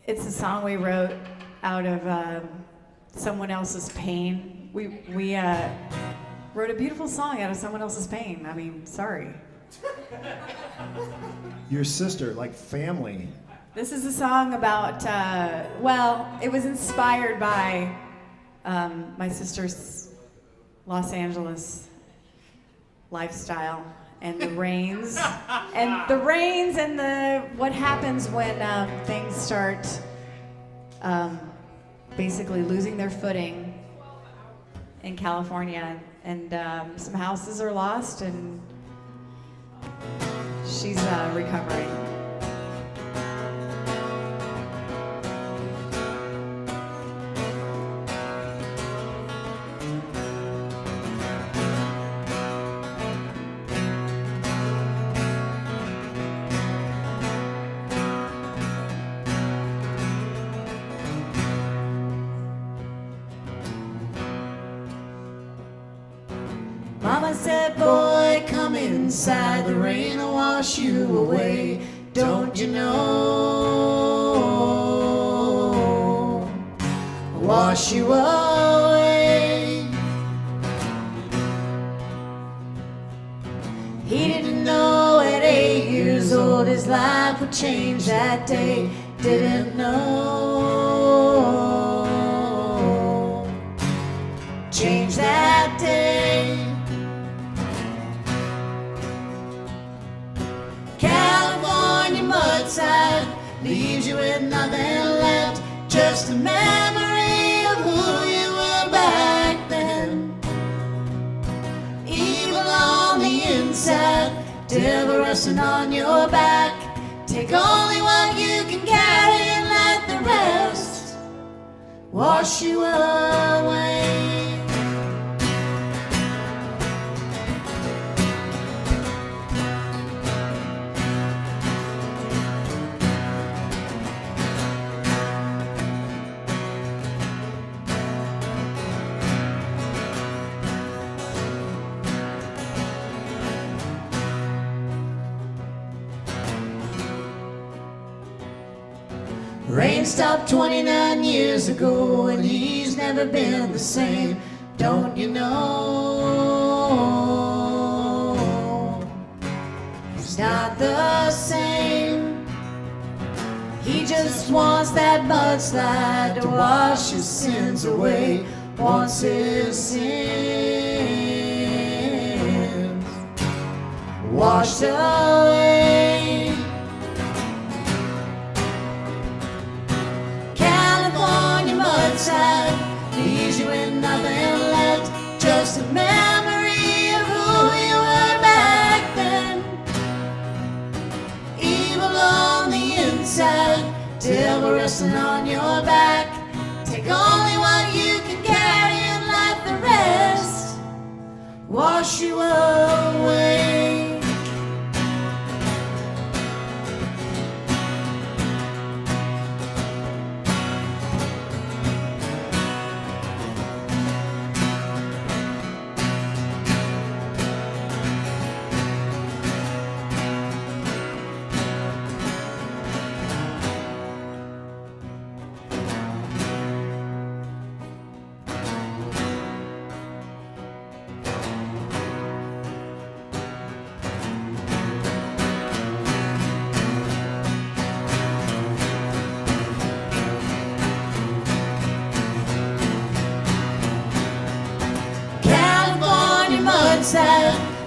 It's a song we wrote out of someone else's pain. We wrote a beautiful song out of someone else's pain. I mean, sorry. Your sister, like family. This is a song about, well, it was inspired by my sister's Los Angeles lifestyle and the rains. And the rains and what happens when things start basically losing their footing in California. And some houses are lost, and she's recovering. Mama said, boy, come inside, the rain will wash you away. Don't you know? Wash you away. He didn't know at 8 years old his life would change that day. Didn't know. Change that day. California mudside leaves you with nothing left, just a memory of who you were back then. Evil on the inside, devil resting on your back. Take only what you can carry and let the rest wash you away. Rain stopped 29 years ago, and he's never been the same. Don't you know? He's not the same. He just wants that mudslide to wash his sins away. Wants his sins washed away. Leaves you with nothing left, just a memory of who you were back then. Evil on the inside, devil resting on your back. Take only what you can carry and let the rest wash you away.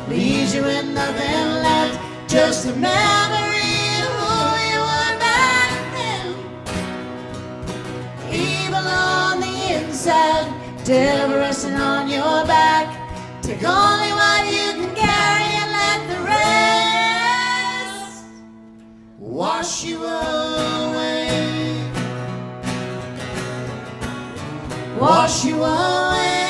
Leaves you with nothing left, just a memory of who you were back then. Evil on the inside, devil resting on your back. Take only what you can carry and let the rest wash you away. Wash you away.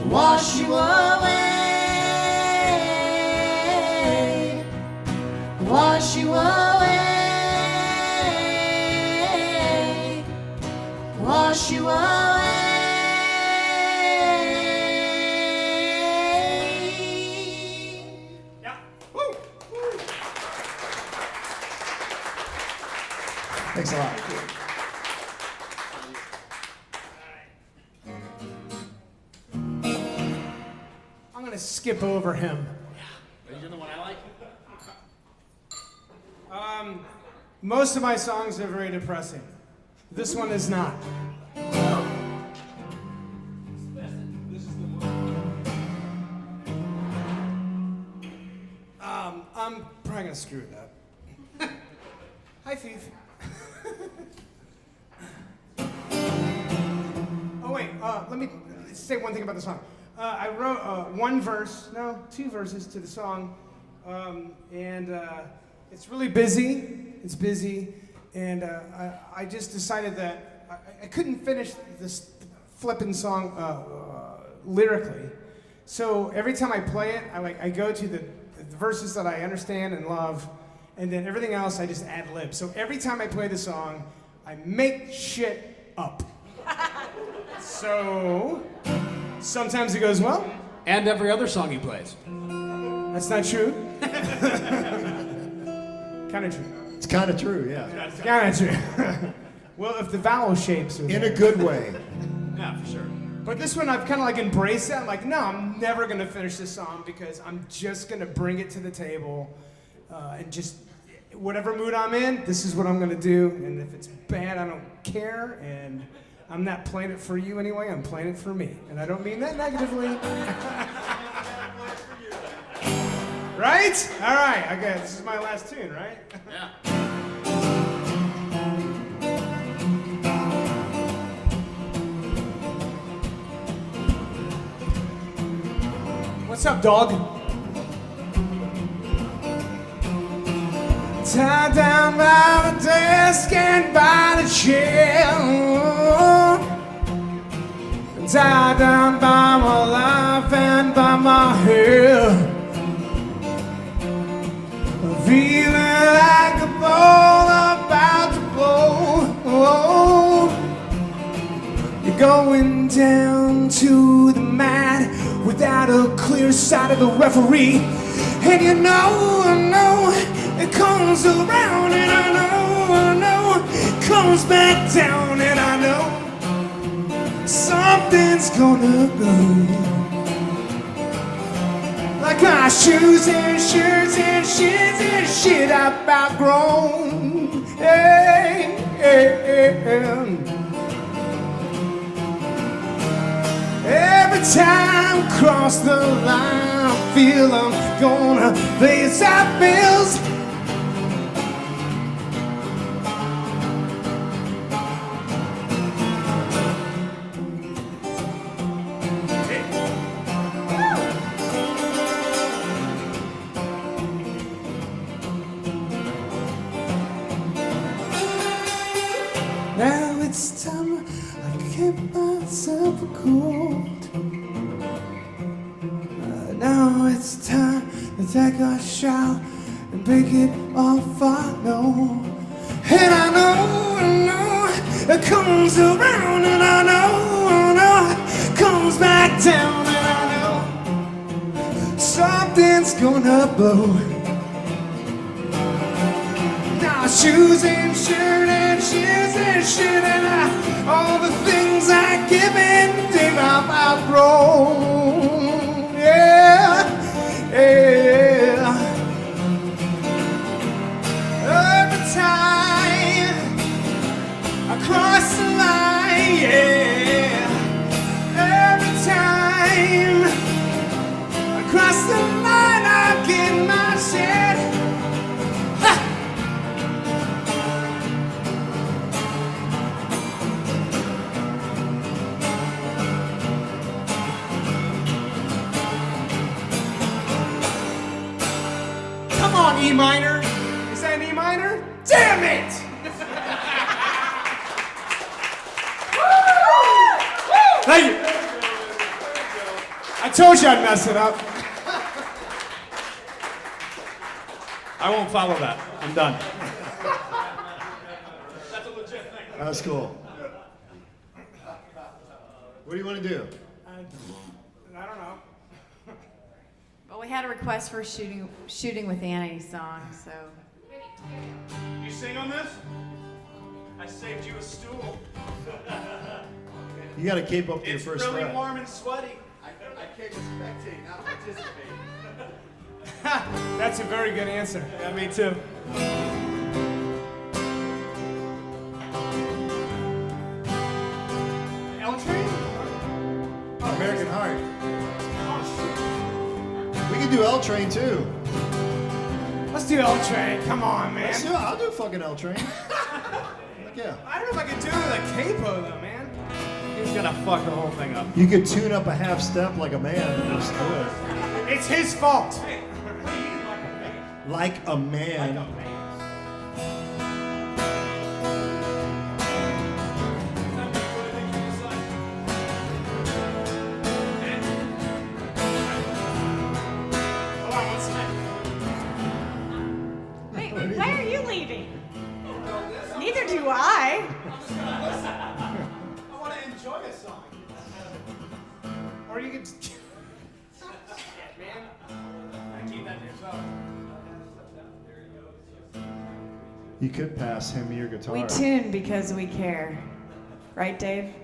Wash you away. Wash you away. Wash you away. Yeah. Woo. Woo. Thanks a lot. I'm gonna skip over him. Are you doing the one I like? Most of my songs are very depressing. This one is not. I'm probably gonna screw it up. Hi, Thief. Oh wait, let me say one thing about the song. I wrote two verses to the song, and it's really busy. It's busy, and I just decided that I couldn't finish this flippin' song lyrically. So every time I play it, I go to the verses that I understand and love, and then everything else I just ad lib. So every time I play the song, I make shit up. So sometimes it goes well. And every other song he plays. That's not true. Kind of true. It's kind of true, yeah. It's kind of true. Well, if the vowel shapes are In there. a good way. Yeah, for sure. But this one I've kind of like embraced it. I'm like, no, I'm never gonna finish this song because I'm just gonna bring it to the table and just whatever mood I'm in, this is what I'm gonna do. And if it's bad, I don't care. And I'm not playing it for you anyway. I'm playing it for me, and I don't mean that negatively. Right? All right. Okay. This is my last tune, right? Yeah. What's up, dog? Tied down by the desk and by the chair, tied down by my life and by my hair, feeling like a ball about to blow. You're going down to the mat without a clear sight of the referee, and you know, I know it comes around, and I know it comes back down, and I know something's gonna go. Like my shoes and shirts and shits and shit I've outgrown. Hey, hey, hey. Every time I cross the line, I feel I'm gonna pay side bills. Now it's time I give myself a cold. Now it's time to take a shot and break it off, I know. And I know it comes around, and I know it comes back down, and I know something's gonna blow. Now shoes and shirt and shoes and shit and all the things I give and take I've outgrown. Yeah, yeah. Every time I cross the line, yeah. Every time I cross the line, I get my shit. Come on, E minor. Is that an E minor? Damn it! Thank you. I told you I'd mess it up. I won't follow that. I'm done. That's a legit thing. That's cool. What do you want to do? I don't know. Well, we had a request for shooting with Annie song, so. You sing on this? I saved you a stool. You got to keep up to your It's first really fret. warm and sweaty. I came to spectate, not participate. That's a very good answer. Yeah, me too. L Train? American Heart. We can do L Train too. Let's do L Train. Come on, man. Let's do it. I'll do fucking L Train. Heck yeah. I don't know if I could do it with a capo though, man. He's gonna fuck the whole thing up. You could tune up a half step like a man. Just do it. It's his fault. Like a man. Hold on one second. Wait, why are you leaving? Neither do I. I want to enjoy a song. Or you could. Shit, man. Keep that to yourself. You could pass him your guitar. We tune because we care. Right, Dave?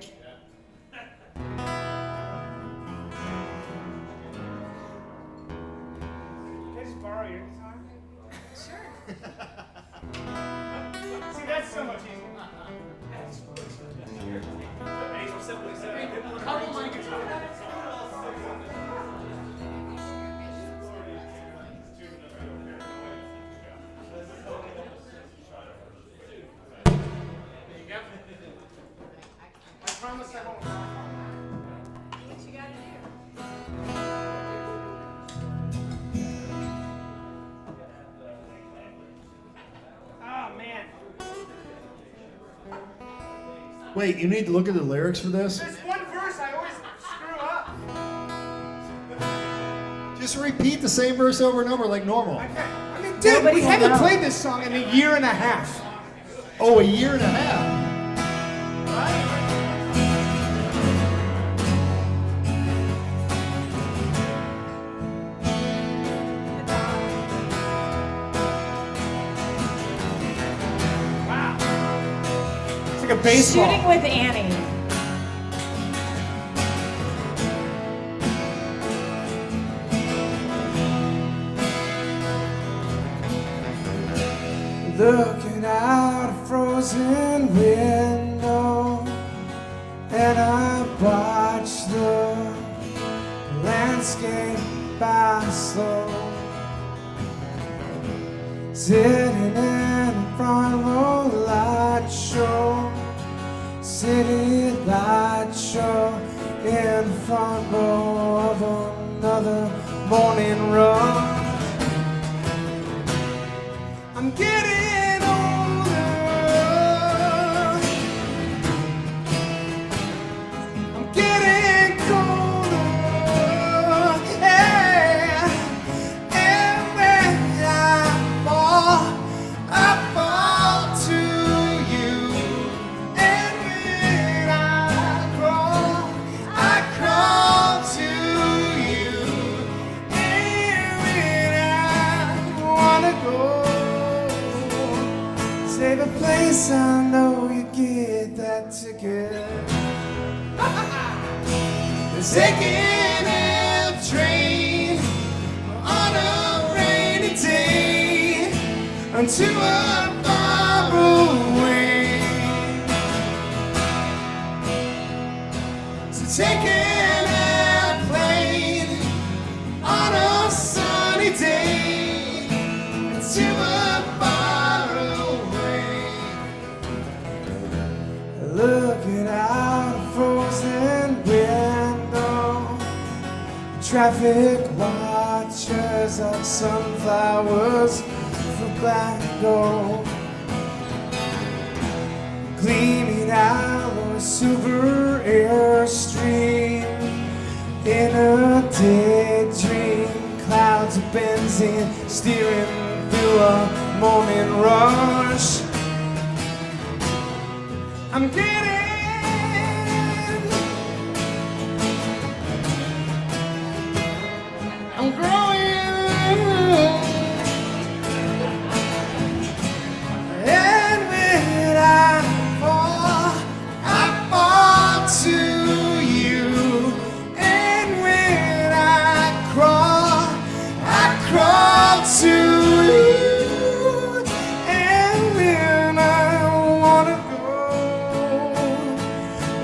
borrow your guitar? Sure. See, that's so much easier. Couple my guitar. I promise I won't. What you gotta do? Oh, man. Wait, you need to look at the lyrics for this? There's one verse I always screw up. Just repeat the same verse over and over like normal. I mean, dude, we haven't played this song in a year and a half. Oh, a year and a half. Wow. It's like a baseball. Shooting with Annie. Looking out a frozen window, and I watch the landscape pass slow. Sitting in front of a light show, city light show, in front row of another morning run. I'm getting older. I'm getting colder. Yeah. And when I fall to you. And when I crawl to you. And when I wanna go. Save a place, I know you get that ticket. Taking a train on a rainy day unto a far away. So taking a plane on a sunny day unto a far away. Looking out a frozen window, traffic watchers of sunflowers for black gold, gleaming out on a silver airstream in a daydream. Clouds of benzene steering through a morning rush. I'm getting I'm growing. And when I fall to you. And when I crawl to you. And when I wanna go,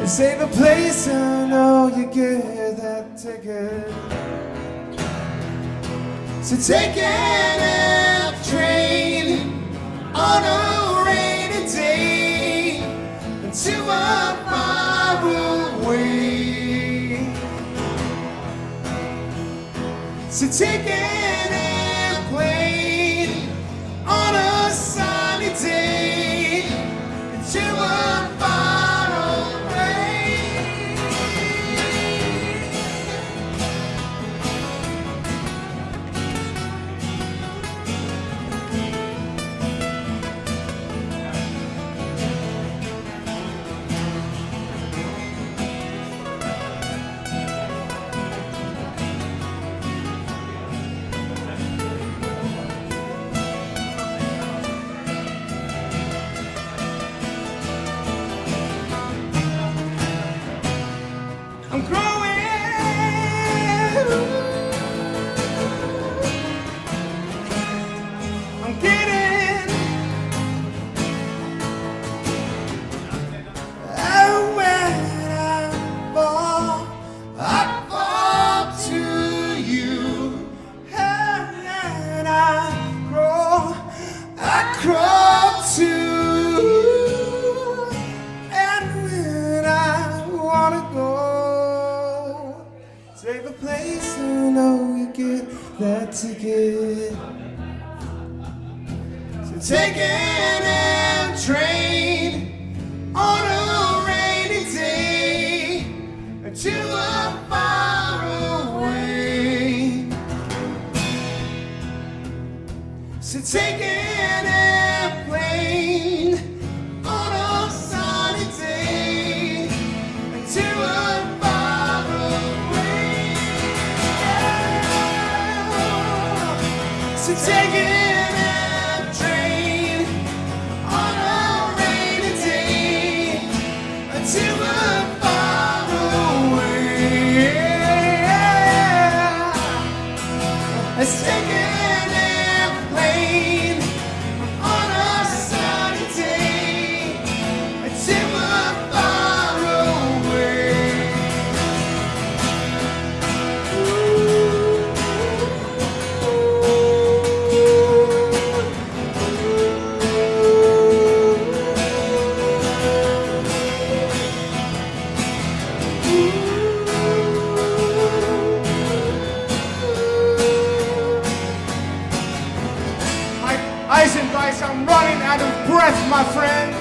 save a place, I know you get that ticket. So taking a train on a rainy day to a far away. So taking a plane on a sunny day to a far away. that ticket. So take an M train on a rainy day to a far away. So take an airplane on a sunny day to a far away. So take an train on a rainy day to a far away. Let's take an airplane on a sunny day to a far away. Eisenbeis, I'm running out of breath, my friend.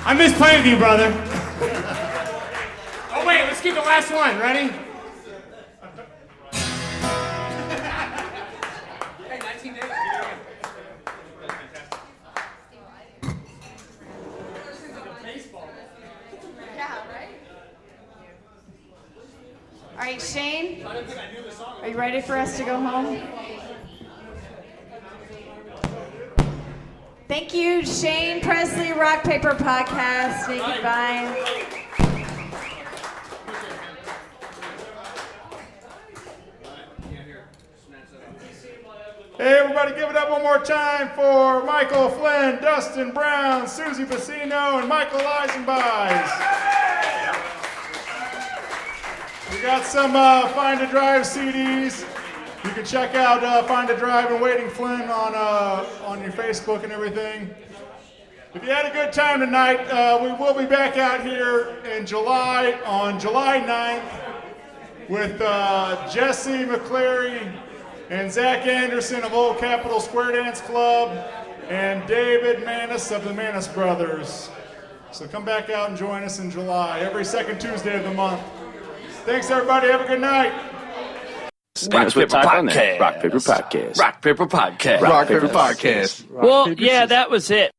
I miss playing with you, brother. Oh wait, let's keep the last one. Ready? Hey, 19 days. All right, Shane, are you ready for us to go home? Thank you, Shane Presley, Rock Paper Podcast, Naked Vine. Hey, everybody, give it up one more time for Michael Flynn, Dustin Brown, Suzy Bacino, and Michael Eisnebeis. We got some Find a Drive CDs. You can check out Find a Drive and Waiting Flynn on your Facebook and everything. If you had a good time tonight, we will be back out here in July, on July 9th, with Jesse McClary and Zach Anderson of Old Capitol Square Dance Club and David Maness of the Maness Brothers. So come back out and join us in July, every second Tuesday of the month. Thanks, everybody. Have a good night. Rock Paper Podcast. Rock Paper Podcast. Rock Paper Podcast. Rock Paper Podcast. Well, yeah, that was it.